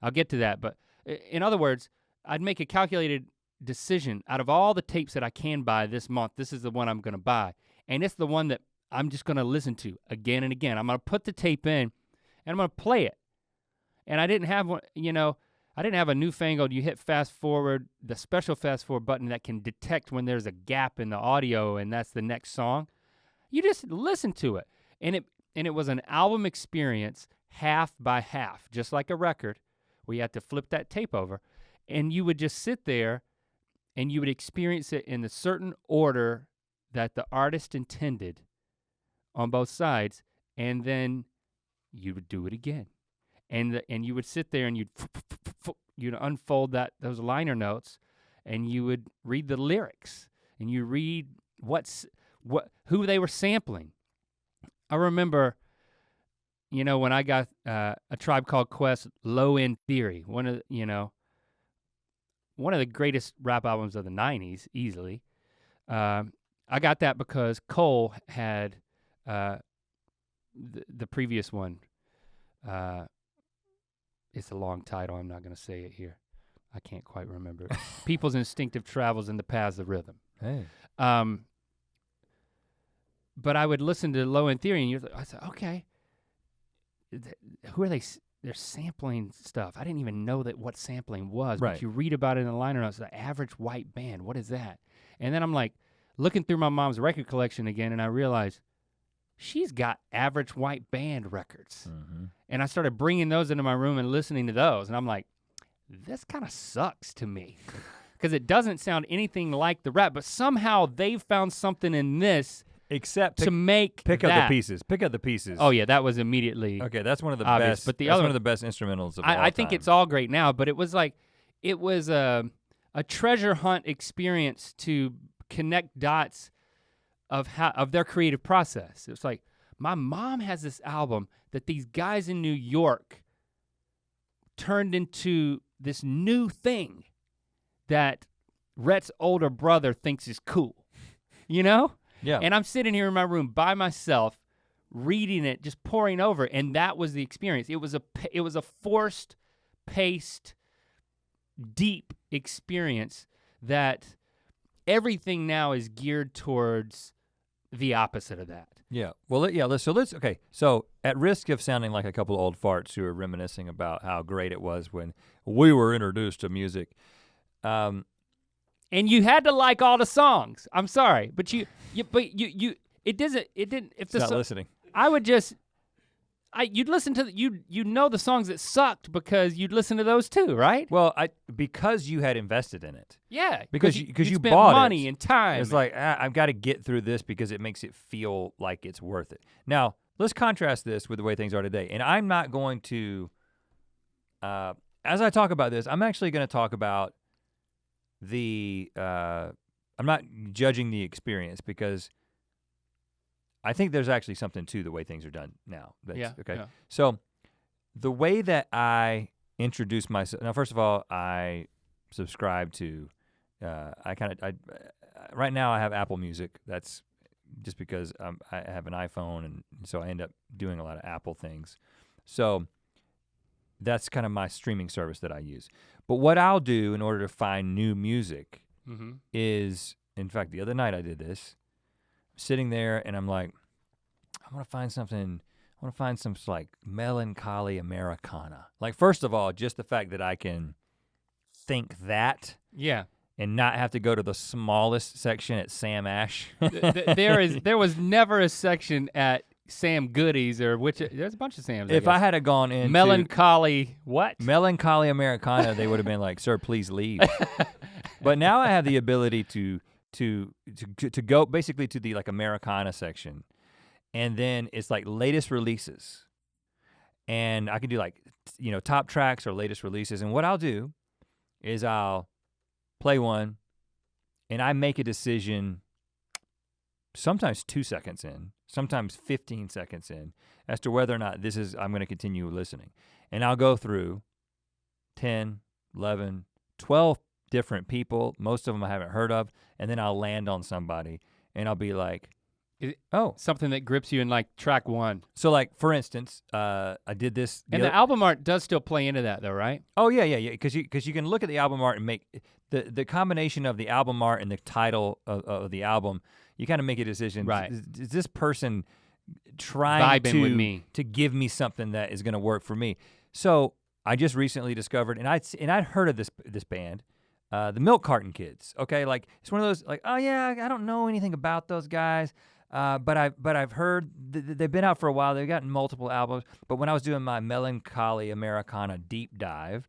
I'll get to that, but in other words, I'd make a calculated decision. Out of all the tapes that I can buy this month, this is the one I'm gonna buy, and it's the one that I'm just gonna listen to again and again. I'm gonna put the tape in and I'm gonna play it. And I didn't have one, I didn't have a newfangled, you hit fast forward, the special fast forward button that can detect when there's a gap in the audio and that's the next song. You just listen to it. And it was an album experience half by half, just like a record where you had to flip that tape over. And you would just sit there and you would experience it in the certain order that the artist intended on both sides, and then you would do it again. And you would sit there and you'd unfold those liner notes, and you would read the lyrics, and you read who they were sampling. I remember, when I got A Tribe Called Quest, Low End Theory, one of the greatest rap albums of the 90s, easily. I got that because Cole had the previous one. It's a long title, I'm not gonna say it here. I can't quite remember. People's Instinctive Travels in the Paths of Rhythm. Hey. But I would listen to Low End Theory, and I said, okay, who are they? They're sampling stuff. I didn't even know what sampling was, right. But you read about it in the liner notes, the average white band, what is that? And then I'm looking through my mom's record collection again, and I realized she's got average white band records. Mm-hmm. And I started bringing those into my room and listening to those, and I'm like, this kind of sucks to me. Because it doesn't sound anything like the rap, but somehow they've found something in this to make pick that. up the pieces. Pick up the pieces. Oh yeah, that was immediately okay. That's one of the obvious, best. But the that's other one of the best instrumentals of all time. I think it's all great now, but it was a treasure hunt experience to connect dots of their creative process. It was like, my mom has this album that these guys in New York turned into this new thing that Rhett's older brother thinks is cool, Yeah. And I'm sitting here in my room by myself, reading it, just pouring over, and that was the experience. It was a forced, paced, deep experience that everything now is geared towards the opposite of that. Yeah. Well, yeah. So at risk of sounding like a couple of old farts who are reminiscing about how great it was when we were introduced to music. And you had to like all the songs. I'm sorry, but it didn't. If it's not listening. I would just you'd listen to you know the songs that sucked because you'd listen to those too, right? Well, because you had invested in it. Yeah, because you spent bought money it, and time. It's like I've got to get through this because it makes it feel like it's worth it. Now let's contrast this with the way things are today, and I'm not going to. As I talk about this, I'm actually going to talk about the. I'm not judging the experience because I think there's actually something to the way things are done now. Okay. Yeah. So the way that I introduce myself, now first of all, I subscribe to, right now I have Apple Music. That's just because I have an iPhone and so I end up doing a lot of Apple things. So that's kind of my streaming service that I use. But what I'll do in order to find new music is, in fact, the other night I did this. I'm sitting there and I'm like, I want to find something, I want to find some like melancholy Americana. Like first of all, just the fact that I can think that. Yeah. And not have to go to the smallest section at Sam Ash. There was never a section at Sam Goodies or there's a bunch of Sams. If I had gone in melancholy what? Melancholy Americana, they would have been like, sir, please leave. But now I have the ability to go basically to the like Americana section. And then it's like latest releases. And I can do like, top tracks or latest releases. And what I'll do is I'll play one and I make a decision sometimes 2 seconds in, sometimes 15 seconds in, as to whether or not I'm gonna continue listening. And I'll go through 10, 11, 12 different people, most of them I haven't heard of, and then I'll land on somebody and I'll be like, something that grips you in like track one. So like for instance, I did this. And the album art does still play into that though, right? Oh yeah, because you can look at the album art and make the combination of the album art and the title of the album, you kind of make a decision. Right. Is this person trying vibing with me to give me something that is gonna work for me? So I just recently discovered, and I'd heard of this band, the Milk Carton Kids. Okay, like it's one of those like, oh yeah, I don't know anything about those guys. But I've heard they've been out for a while. They've gotten multiple albums. But when I was doing my melancholy Americana deep dive,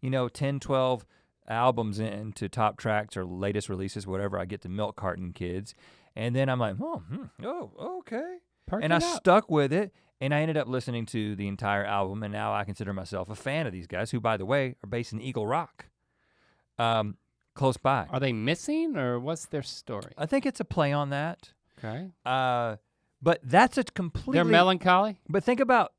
10, 12 albums into top tracks or latest releases, whatever, I get to Milk Carton Kids. And then I'm like, okay. And I stuck with it. And I ended up listening to the entire album. And now I consider myself a fan of these guys who, by the way, are based in Eagle Rock. Close by. Are they missing or what's their story? I think it's a play on that. Okay. But that's a completely. They're melancholy? But think about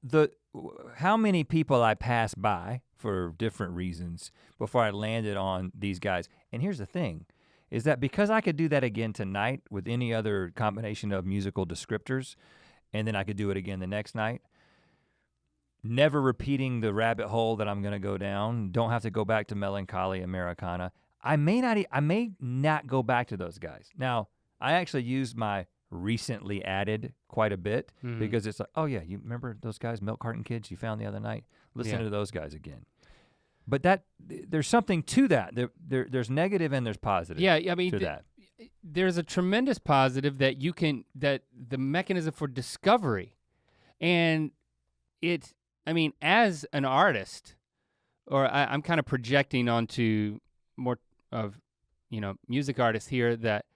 how many people I passed by for different reasons before I landed on these guys. And here's the thing, is that because I could do that again tonight with any other combination of musical descriptors, and then I could do it again the next night, never repeating the rabbit hole that I'm gonna go down, don't have to go back to melancholy Americana. I may not go back to those guys. Now, I actually use my recently added quite a bit because it's like, oh yeah, you remember those guys, Milk Carton Kids you found the other night? Listen to those guys again. But there's something to that. There's negative and there's positive. Yeah, I mean, to that. There's a tremendous positive that that the mechanism for discovery, and as an artist, or I'm kind of projecting onto more of, music artists here, that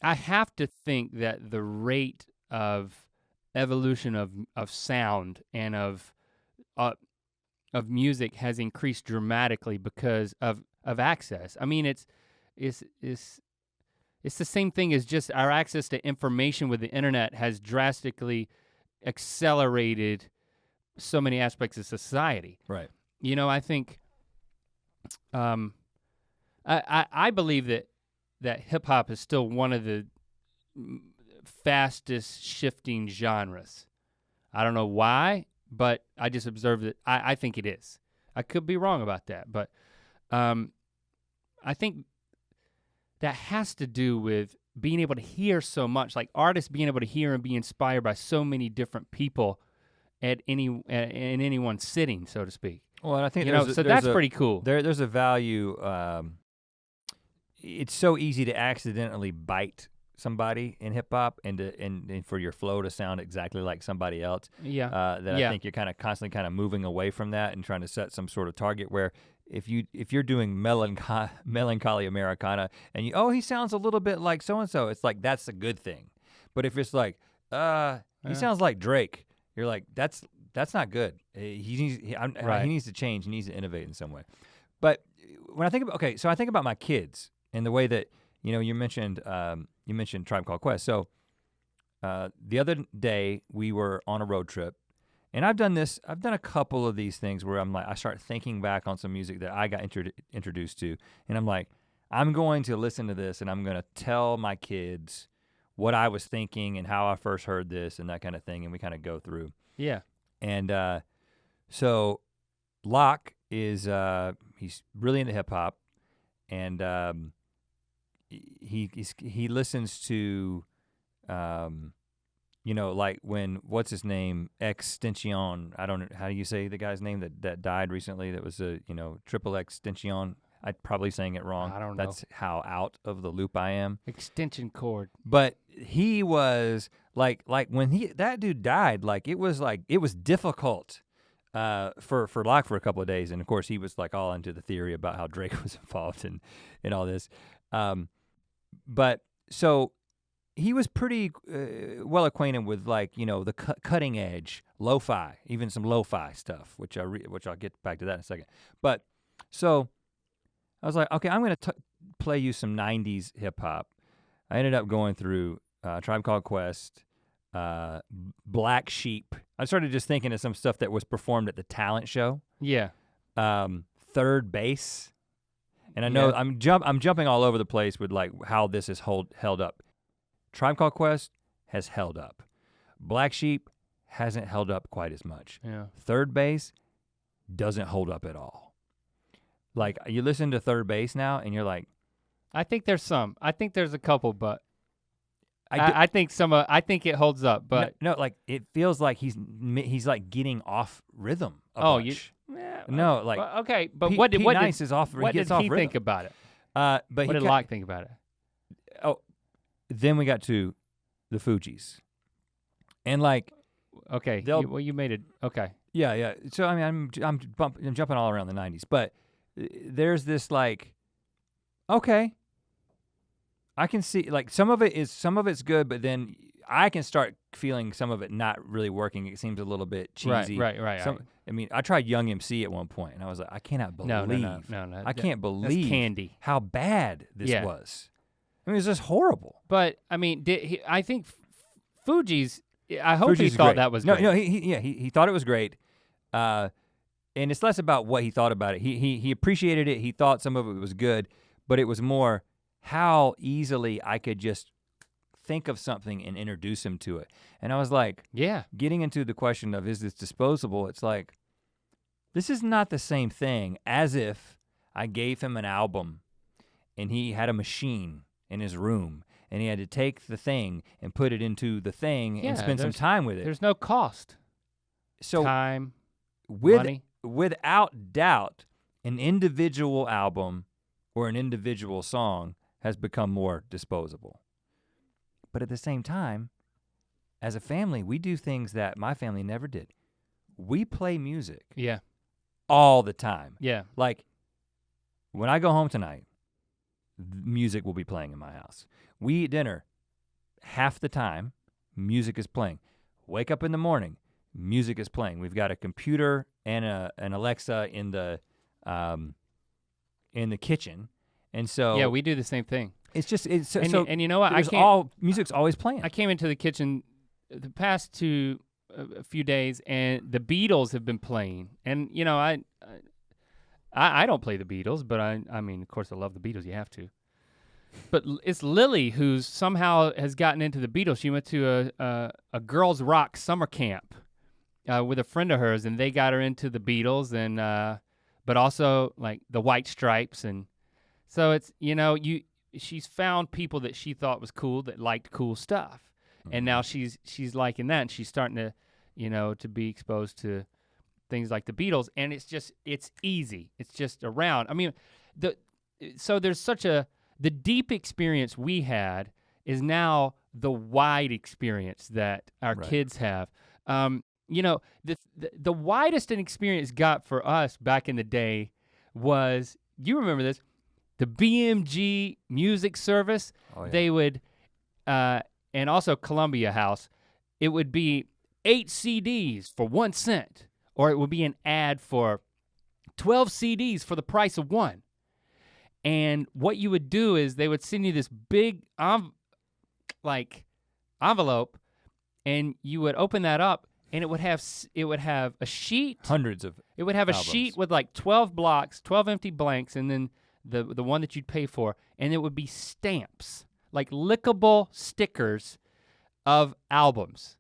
I have to think that the rate of evolution of sound and of music has increased dramatically because of access. I mean, it's the same thing as just our access to information with the internet has drastically accelerated so many aspects of society. Right. I think I believe that hip hop is still one of the fastest shifting genres. I don't know why, but I just observed that I think it is. I could be wrong about that, but I think that has to do with being able to hear so much, like artists being able to hear and be inspired by so many different people in any one sitting, so to speak. Well, and I think that's pretty cool. There's a value. It's so easy to accidentally bite somebody in hip hop and for your flow to sound exactly like somebody else. Yeah. That I think you're kind of constantly moving away from that and trying to set some sort of target where if you're doing melancholy Americana and he sounds a little bit like so and so, it's like that's a good thing. But if it's like he sounds like Drake, you're like that's not good. He needs to change. He needs to innovate in some way. But when I think about my kids and the way that you mentioned Tribe Called Quest. So the other day we were on a road trip, and I've done a couple of these things where I'm like I start thinking back on some music that I got introduced to, and I'm like I'm going to listen to this and I'm going to tell my kids what I was thinking and how I first heard this and that kind of thing, and we kind of go through. Yeah. And so Locke is he's really into hip hop, and he listens to like when what's his name Extension. I don't know how do you say the guy's name that died recently. That was a Triple Extension. I'm probably saying it wrong. I don't know. That's how out of the loop I am. Extension cord. But he was like when that dude died, it was difficult for Locke for a couple of days, and of course he was like all into the theory about how Drake was involved in all this. But so he was pretty well acquainted with the cutting edge lo-fi, even some lo-fi stuff, which I'll get back to that in a second. But so I was like, okay, I'm gonna play you some '90s hip hop. I ended up going through Tribe Called Quest, Black Sheep. I started just thinking of some stuff that was performed at the talent show. Yeah. Third Base. And I know I'm jumping all over the place with how this is held up. Tribe Called Quest has held up. Black Sheep hasn't held up quite as much. Yeah. Third Base doesn't hold up at all. Like you listen to Third Base now and you're like, I think there's a couple, but I think I think it holds up, but no, it feels like he's like getting off rhythm a bunch. okay, but Pete, what did Nice is off? What did he think about it? But what did Locke think about it? Oh, then we got to the Fugees, and okay, you made it. Okay, yeah. So I mean, I'm jumping all around the '90s, but there's this okay. I can see some of it's good, but then I can start feeling some of it not really working. It seems a little bit cheesy. Right. I mean, I tried Young MC at one point, and I was like, I cannot believe. No. I can't believe candy. how bad this was. I mean, it was just horrible. But I mean, I think Fugees. I hope he Fugees thought great. that was great. No, he thought it was great. And it's less about what he thought about it. He appreciated it. He thought some of it was good, but it was more how easily I could just think of something and introduce him to it. And I was like, getting into the question of is this disposable, it's like, this is not the same thing as if I gave him an album and he had a machine in his room and he had to take the thing and put it into the thing and spend some time with it. There's no cost. So time, money. Without doubt, an individual album or an individual song has become more disposable. But at the same time, as a family, we do things that my family never did. We play music. Yeah. All the time. Yeah. Like, when I go home tonight, music will be playing in my house. We eat dinner, half the time, music is playing. Wake up in the morning, music is playing. We've got a computer and an Alexa in the kitchen. And so yeah, we do the same thing. It's just and you know what? Music's always playing. I came into the kitchen the past a few days, and the Beatles have been playing. And I don't play the Beatles, but I mean, of course, I love the Beatles. You have to. But it's Lily who somehow has gotten into the Beatles. She went to a girls' rock summer camp with a friend of hers, and they got her into the Beatles, and but also like the White Stripes, and so it's she's found people that she thought was cool that liked cool stuff, and now she's liking that, and she's starting to to be exposed to things like the Beatles, and it's easy. It's just around. I mean, so there's the deep experience we had is now the wide experience that our kids have. You know, the widest an experience got for us back in the day was, you remember this, the BMG music service. Oh, yeah. They would, and also Columbia House, it would be 8 CDs for 1 cent, or it would be an ad for 12 CDs for the price of 1. And what you would do is they would send you this big envelope, and you would open that up, and it would have a sheet. Hundreds of It would have albums. a sheet with like 12 blocks, 12 empty blanks, and then the one that you'd pay for, and it would be stamps, like lickable stickers of albums.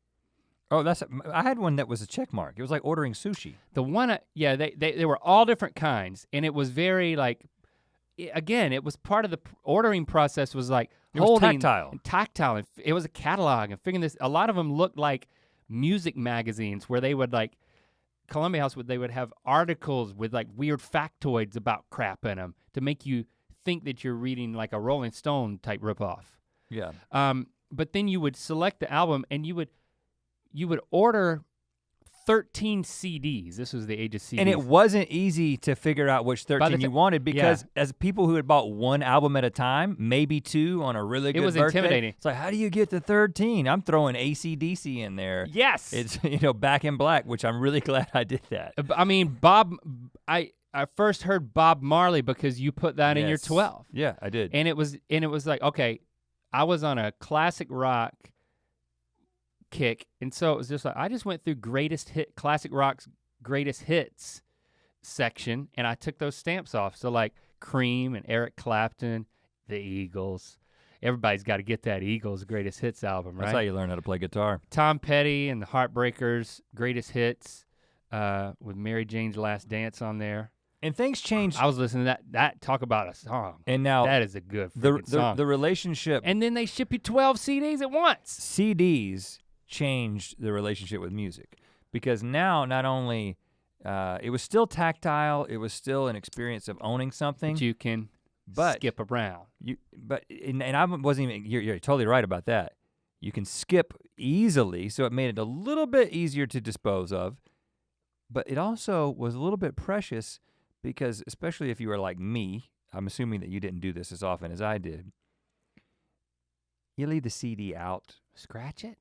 Oh, I had one that was a check mark. It was like ordering sushi. The one, yeah, they were all different kinds, and it was very like, again, it was part of the ordering process was like holding. Tactile. And it was a catalog and figuring this, a lot of them looked like music magazines where they would like, Columbia House they would have articles with like weird factoids about crap in them to make you think that you're reading like a Rolling Stone type ripoff. Yeah. But then you would select the album and you would order 13 CDs. This was the age of CDs. And it wasn't easy to figure out which 13 you wanted because as people who had bought one album at a time, maybe 2 on a really good birthday. It was intimidating. It's like, how do you get to 13? I'm throwing AC/DC in there. Yes. It's, Back in Black, which I'm really glad I did that. I mean, I first heard Bob Marley because you put that in your 12. Yeah, I did. And it was like, okay, I was on a classic rock kick, and so it was just like I just went through classic rock's greatest hits section, and I took those stamps off. So like Cream and Eric Clapton, the Eagles. Everybody's got to get that Eagles greatest hits album, right? That's how you learn how to play guitar. Tom Petty and the Heartbreakers greatest hits with Mary Jane's Last Dance on there. And things changed. I was listening to that talk about a song. And now that is a good song. The relationship. And then they ship you 12 CDs at once. CDs changed the relationship with music because now not only it was still tactile, it was still an experience of owning something. But you can skip around. And I wasn't even, you're totally right about that. You can skip easily, so it made it a little bit easier to dispose of, but it also was a little bit precious because especially if you were like me, I'm assuming that you didn't do this as often as I did, you leave the CD out. Scratch it?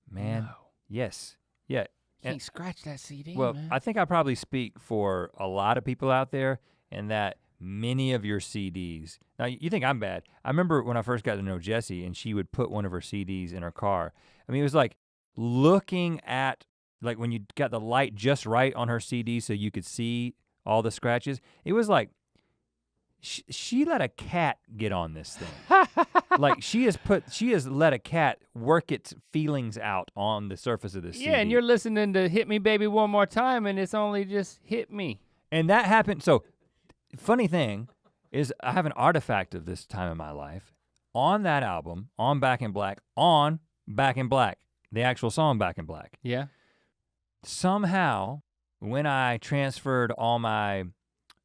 Man, no. Yes, yeah. You can't scratch that CD, well, man. I think I probably speak for a lot of people out there in that many of your CDs, now you think I'm bad. I remember when I first got to know Jessie and she would put one of her CDs in her car. I mean, it was like looking at, like when you got the light just right on her CD so you could see all the scratches. It was like, she let a cat get on this thing. Like she has let a cat work its feelings out on the surface of this CD. Yeah, and you're listening to Hit Me Baby One More Time and it's only just hit me. And that happened, so funny thing is I have an artifact of this time in my life on that album, on Back in Black, the actual song Back in Black. Yeah. Somehow, when I transferred all my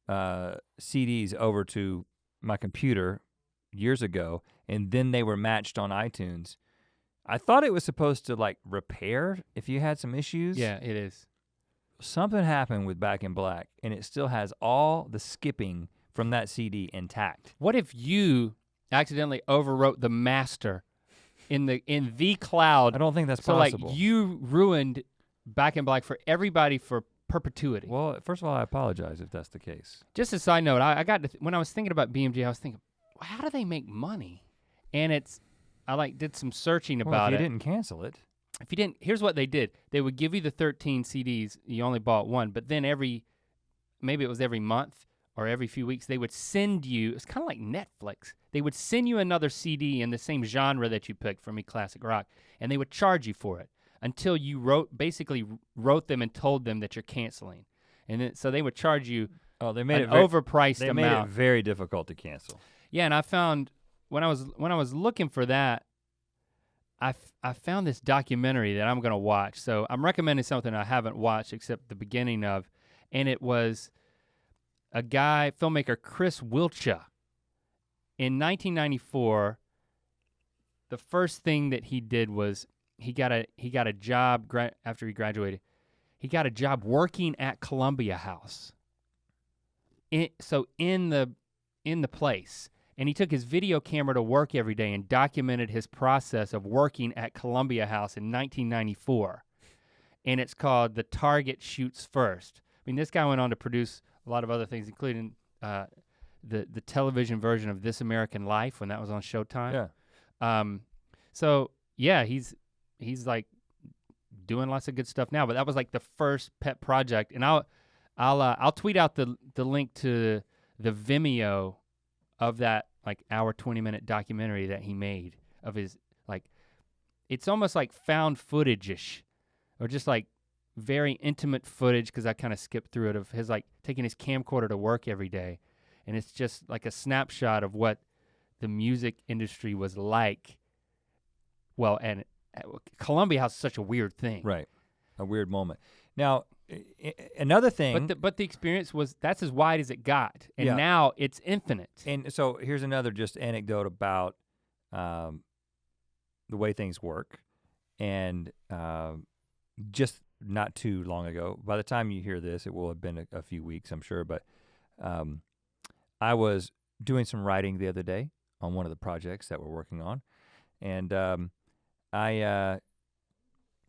CDs over to my computer years ago, and then they were matched on iTunes, I thought it was supposed to like repair if you had some issues. Yeah, it is. Something happened with Back in Black, and it still has all the skipping from that CD intact. What if you accidentally overwrote the master in the cloud? I don't think that's possible. So like you ruined Back in Black for everybody for perpetuity. Well, first of all, I apologize if that's the case. Just a side note, I got to when I was thinking about BMG, I was thinking, how do they make money? And I did some searching about it. If you didn't cancel it. If you didn't, here's what they did. They would give you the 13 CDs, you only bought one, but then maybe it was every month or every few weeks, they would send you, it's kind of like Netflix. They would send you another CD in the same genre that you picked, for me, classic rock, and they would charge you for it until you basically wrote them and told them that you're canceling. And then, so they would charge you overpriced amount. They made it very difficult to cancel. Yeah, and I found, when I was looking for that, I found this documentary that I'm gonna watch. So I'm recommending something I haven't watched except the beginning of, and it was a guy, filmmaker Chris Wiltshire. In 1994, the first thing that he did was he got a job after he graduated. He got a job working at Columbia House. In the place, and he took his video camera to work every day and documented his process of working at Columbia House in 1994. And it's called The Target Shoots First. I mean, this guy went on to produce a lot of other things, including the television version of This American Life when that was on Showtime. Yeah. So yeah, he's like doing lots of good stuff now, but that was like the first pet project. And I'll tweet out the link to the Vimeo of that like hour 20-minute documentary that he made of his like, it's almost like found footage-ish, or just like very intimate footage, because I kind of skipped through it, of his like taking his camcorder to work every day. And it's just like a snapshot of what the music industry was like. Well, and Columbia House is such a weird thing. Right, a weird moment. Now, another thing. But the experience was, that's as wide as it got. And now it's infinite. And so here's another just anecdote about the way things work. And just not too long ago, by the time you hear this, it will have been a few weeks, I'm sure, but I was doing some writing the other day on one of the projects that we're working on. And I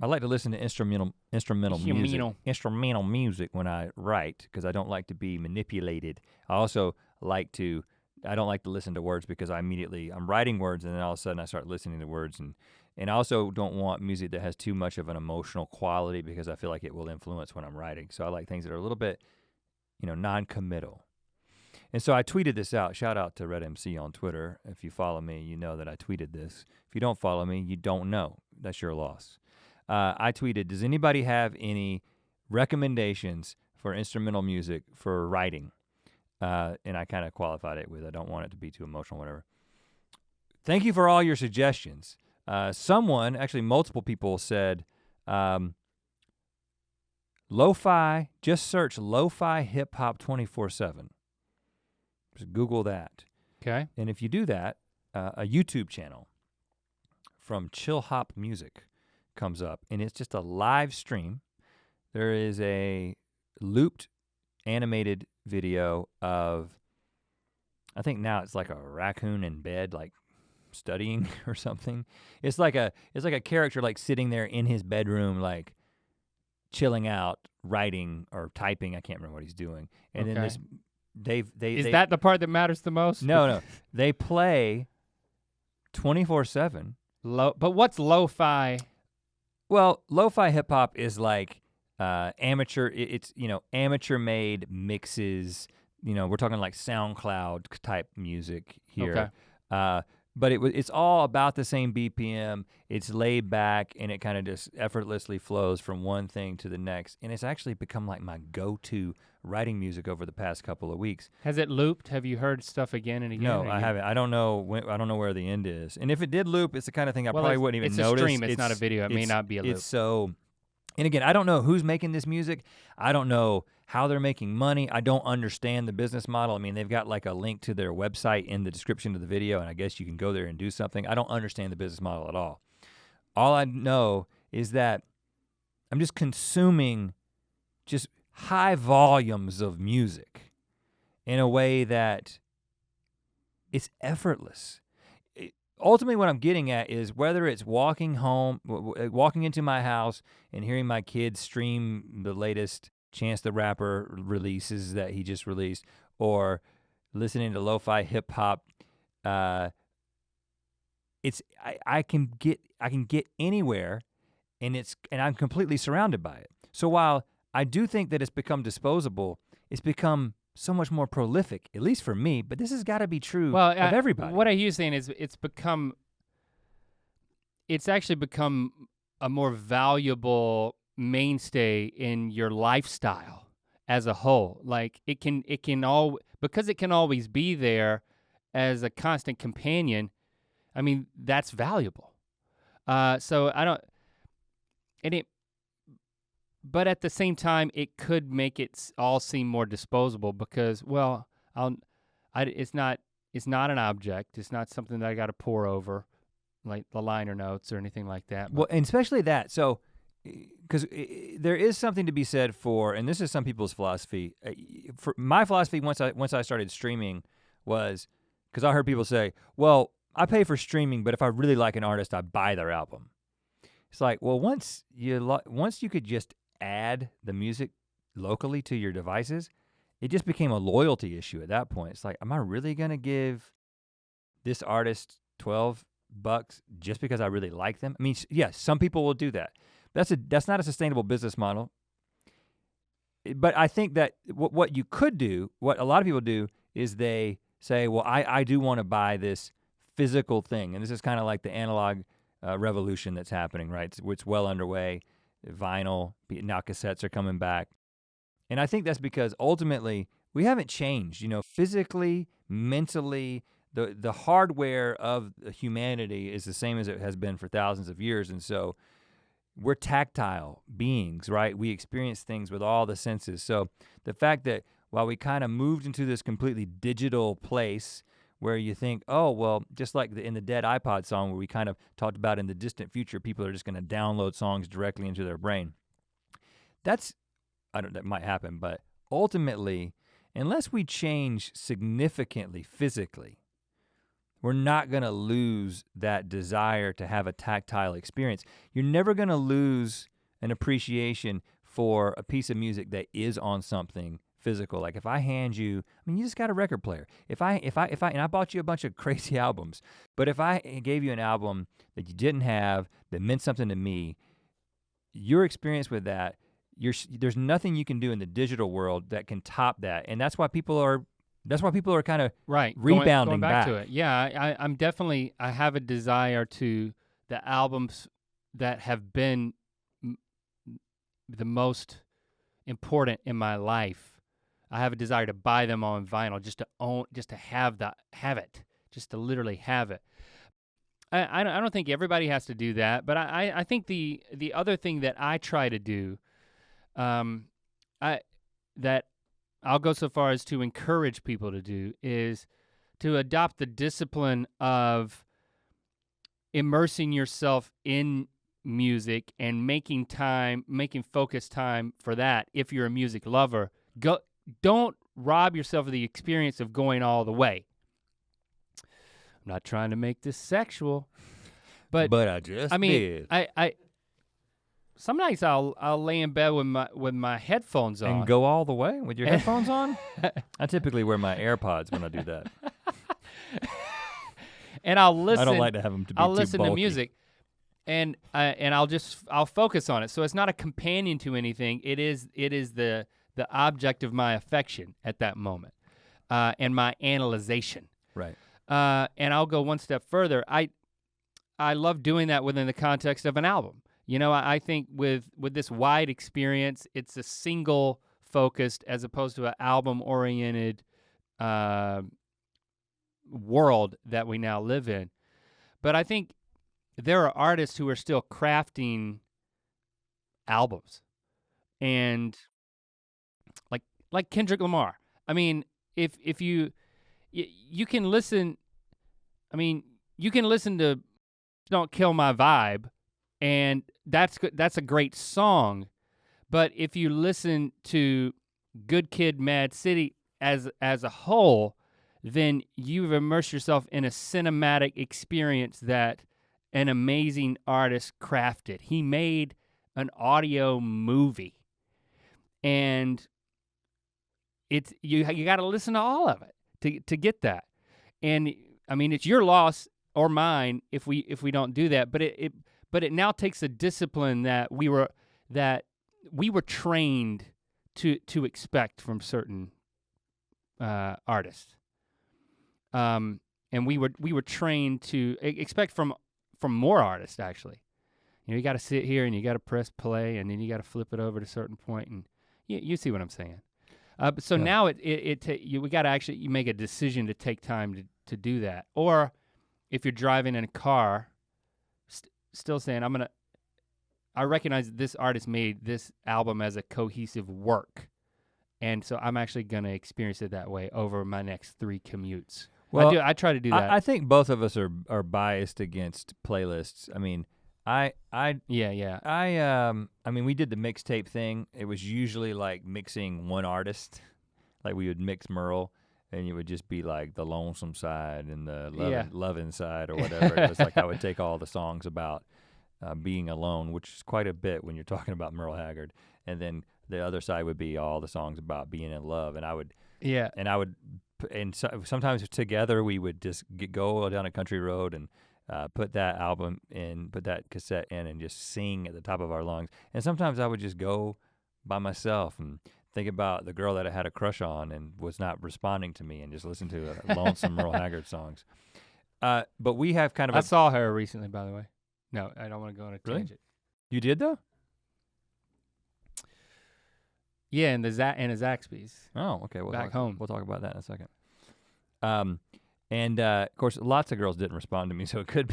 like to listen to instrumental music when I write, because I don't like to be manipulated. I also I don't like to listen to words, because I'm writing words and then all of a sudden I start listening to words, and I also don't want music that has too much of an emotional quality, because I feel like it will influence when I'm writing. So I like things that are a little bit, non-committal. And so I tweeted this out. Shout out to Red MC on Twitter. If you follow me, you know that I tweeted this. If you don't follow me, you don't know. That's your loss. I tweeted, does anybody have any recommendations for instrumental music for writing? And I kind of qualified it with, I don't want it to be too emotional, whatever. Thank you for all your suggestions. Someone, actually multiple people said, lo-fi, just search lo-fi hip hop 24/7. Just Google that. Okay. And if you do that, a YouTube channel from Chill Hop Music comes up, and it's just a live stream. There is a looped animated video of, I think now it's like a raccoon in bed, like studying or something. It's like a character like sitting there in his bedroom, like chilling out, writing or typing. I can't remember what he's doing. And then this, Is that the part that matters the most? No. They play 24/7. But what's lo-fi? Well, lo-fi hip hop is like amateur. It's amateur made mixes. We're talking like SoundCloud type music here. Okay. But it's all about the same BPM. It's laid back, and it kind of just effortlessly flows from one thing to the next. And it's actually become like my go-to writing music over the past couple of weeks. Has it looped? Have you heard stuff again and again? No, I haven't. I don't know where the end is. And if it did loop, it's the kind of thing I probably wouldn't even notice. It's a stream. It's not a video. It may not be a loop. It's so. And again, I don't know who's making this music. I don't know how they're making money. I don't understand the business model. I mean, they've got like a link to their website in the description of the video, and I guess you can go there and do something. I don't understand the business model at all. All I know is that I'm just consuming just high volumes of music in a way that it's effortless. Ultimately, what I'm getting at is whether it's walking into my house and hearing my kids stream the latest Chance the Rapper releases that he just released, or listening to lo-fi hip hop. I can get anywhere, and I'm completely surrounded by it. So while I do think that it's become disposable, it's become so much more prolific, at least for me, but this has got to be true of everybody. What I hear you saying is it's actually become a more valuable mainstay in your lifestyle as a whole. Like because it can always be there as a constant companion. I mean, that's valuable. So I don't, but at the same time, it could make it all seem more disposable because, well, it's not an object. It's not something that I got to pore over. like the liner notes or anything like that. Well, and especially that. So, because there is something to be said for, and this is some people's philosophy. For my philosophy, once I started streaming, was because I heard people say, "Well, I pay for streaming, but if I really like an artist, I buy their album." It's like, well, once you could just add the music locally to your devices, it just became a loyalty issue at that point. It's like, am I really gonna give this artist $12 just because I really like them? I mean, yes, some people will do that. That's not a sustainable business model. But I think that what you could do, what a lot of people do, is they say, well, I do want to buy this physical thing. And this is kind of like the analog revolution that's happening, right? It's well underway. Vinyl, now cassettes are coming back. And I think that's because ultimately we haven't changed, physically, mentally, the hardware of humanity is the same as it has been for thousands of years. And so we're tactile beings, right? We experience things with all the senses. So the fact that while we kind of moved into this completely digital place where you think, oh, well, just like in the Dead iPod song where we kind of talked about in the distant future, people are just gonna download songs directly into their brain. That might happen, but ultimately, unless we change significantly physically, we're not gonna lose that desire to have a tactile experience. You're never gonna lose an appreciation for a piece of music that is on something physical. Like if I hand you, you just got a record player. If I and I bought you a bunch of crazy albums, but if I gave you an album that you didn't have that meant something to me, your experience with that, there's nothing you can do in the digital world that can top that, and that's why people are kind of rebounding going back to it. Yeah, I'm definitely, I have a desire to the albums that have been the most important in my life. I have a desire to buy them on vinyl, just to have it, just to literally have it. I don't think everybody has to do that, but I think the other thing that I try to do, that I'll go so far as to encourage people to do, is to adopt the discipline of immersing yourself in music and making focused time for that. If you're a music lover, don't rob yourself of the experience of going all the way. I'm not trying to make this sexual, but I did. I some nights I'll lay in bed with my headphones on. And go all the way with your headphones on? I typically wear my AirPods when I do that. And I'll listen. I don't like to have them to be I'll too listen bulky. to music, and I'll focus on it. So it's not a companion to anything. It is the object of my affection at that moment, and my analyzation. Right. And I'll go one step further. I love doing that within the context of an album. I think with this wide experience, it's a single focused as opposed to an album-oriented world that we now live in. But I think there are artists who are still crafting albums, and like Kendrick Lamar. I mean, if you can listen, you can listen to "Don't Kill My Vibe," and that's a great song. But if you listen to Good Kid, Mad City as a whole, then you've immersed yourself in a cinematic experience that an amazing artist crafted. He made an audio movie, and it's you got to listen to all of it to get that. And it's your loss or mine if we don't do that. But it now takes a discipline that we were trained to expect from certain artists. And we were trained to expect from more artists, actually. You got to sit here and you got to press play, and then you got to flip it over to a certain point, and you see what I'm saying. So now we got to actually you make a decision to take time to do that. Or if you're driving in a car, still saying I recognize that this artist made this album as a cohesive work, and so I'm actually gonna experience it that way over my next 3 commutes. Well, I try to do that. I think both of us are biased against playlists. I mean, I mean, we did the mixtape thing. It was usually like mixing one artist. Like we would mix Merle, and it would just be like the lonesome side and the loving side or whatever. It was like I would take all the songs about being alone, which is quite a bit when you're talking about Merle Haggard, and then the other side would be all the songs about being in love. And I would sometimes together we would just go down a country road and put that album in, put that cassette in, and just sing at the top of our lungs. And sometimes I would just go by myself and think about the girl that I had a crush on and was not responding to me, and just listen to lonesome Merle Haggard songs. But we have kind of I saw her recently, by the way. No, I don't want to go on a tangent. You did though? Yeah, in a Zaxby's. Oh, okay. Back home. We'll talk about that in a second. And of course, lots of girls didn't respond to me, so it could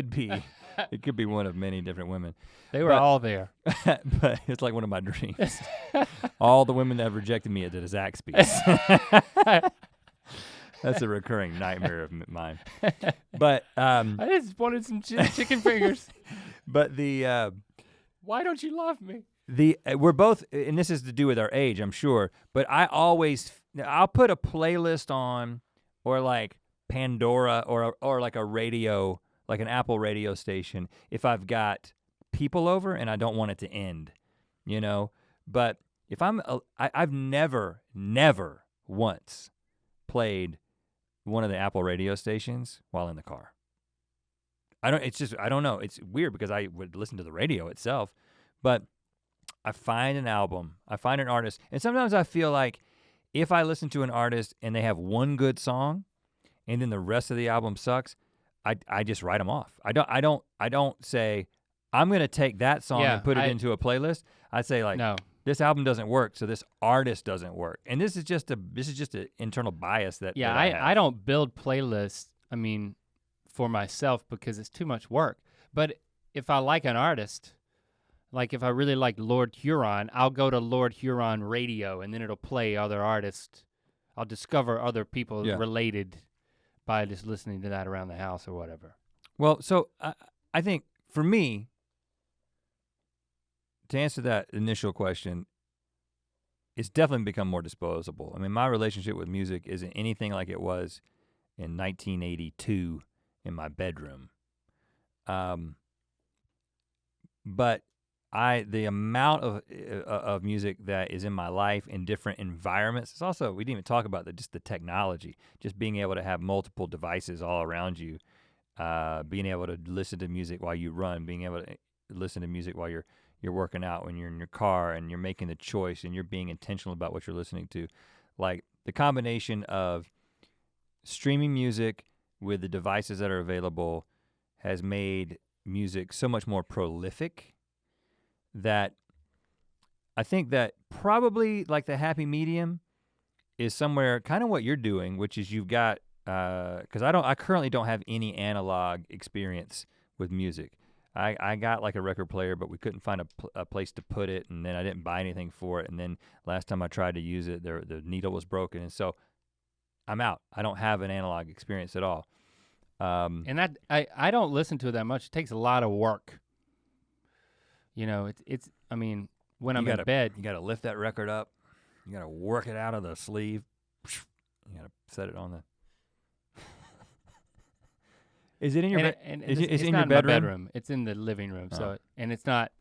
be one of many different women. They were all there. But it's like one of my dreams. All the women that have rejected me at the Zaxby's. That's a recurring nightmare of mine. But I just wanted some chicken fingers. But why don't you love me? We're both, and this is to do with our age, I'm sure. But I'll put a playlist on, or like Pandora, or like a radio, like an Apple radio station, if I've got people over and I don't want it to end, you know. But if I've never once played one of the Apple radio stations while in the car. I don't know. It's weird because I would listen to the radio itself, but I find an album, I find an artist, and sometimes I feel like if I listen to an artist and they have one good song, and then the rest of the album sucks, I just write them off. I don't say I'm gonna take that song and put it into a playlist. I say like, no, this album doesn't work, so this artist doesn't work. And this is just an internal bias that I have. I don't build playlists, I mean, for myself because it's too much work. But if I like an artist, like if I really like Lord Huron, I'll go to Lord Huron radio, and then it'll play other artists. I'll discover other people related by just listening to that around the house or whatever. Well, so I think for me, to answer that initial question, it's definitely become more disposable. I mean, my relationship with music isn't anything like it was in 1982 in my bedroom. But the amount of music that is in my life in different environments, it's also, we didn't even talk about just the technology, just being able to have multiple devices all around you, being able to listen to music while you run, being able to listen to music while you're working out, when you're in your car and you're making the choice and you're being intentional about what you're listening to. Like the combination of streaming music with the devices that are available has made music so much more prolific that I think that probably like the happy medium is somewhere kind of what you're doing, which is you've got, because I currently don't have any analog experience with music. I got like a record player, but we couldn't find a place to put it, and then I didn't buy anything for it, and then last time I tried to use it, the needle was broken, and so I'm out. I don't have an analog experience at all. And that I don't listen to it that much. It takes a lot of work. You know, it's I mean, when I'm in bed. You gotta lift that record up. You gotta work it out of the sleeve. You gotta set it on the. Is it in your bedroom? It's not in my bedroom. It's in the living room. Oh. So and it's not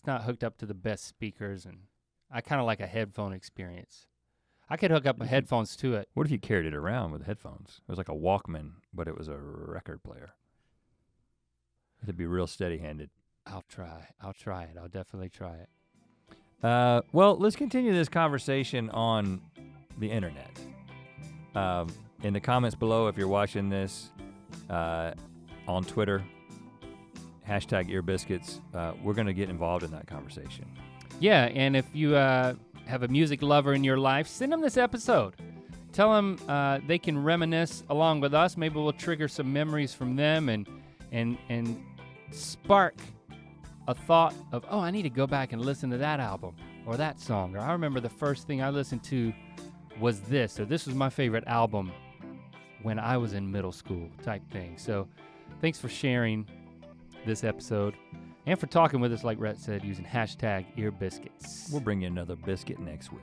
hooked up to the best speakers, and I kind of like a headphone experience. I could hook up headphones to it. What if you carried it around with headphones? It was like a Walkman, but it was a record player. It'd be real steady-handed. I'll try it. I'll definitely try it. Well, let's continue this conversation on the internet. In the comments below, if you're watching this on Twitter, #Ear Biscuits, we're gonna get involved in that conversation. Yeah, and if you have a music lover in your life, send them this episode. Tell them they can reminisce along with us. Maybe we'll trigger some memories from them and spark a thought of, oh, I need to go back and listen to that album or that song. Or I remember the first thing I listened to was this, or this was my favorite album when I was in middle school type thing. So thanks for sharing this episode and for talking with us, like Rhett said, using hashtag Ear Biscuits. We'll bring you another biscuit next week.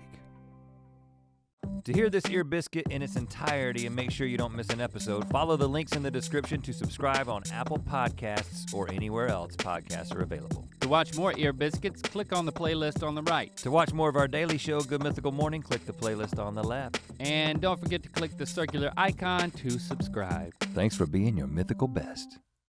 To hear this Ear Biscuit in its entirety and make sure you don't miss an episode, follow the links in the description to subscribe on Apple Podcasts or anywhere else podcasts are available. To watch more Ear Biscuits, click on the playlist on the right. To watch more of our daily show, Good Mythical Morning, click the playlist on the left. And don't forget to click the circular icon to subscribe. Thanks for being your mythical best.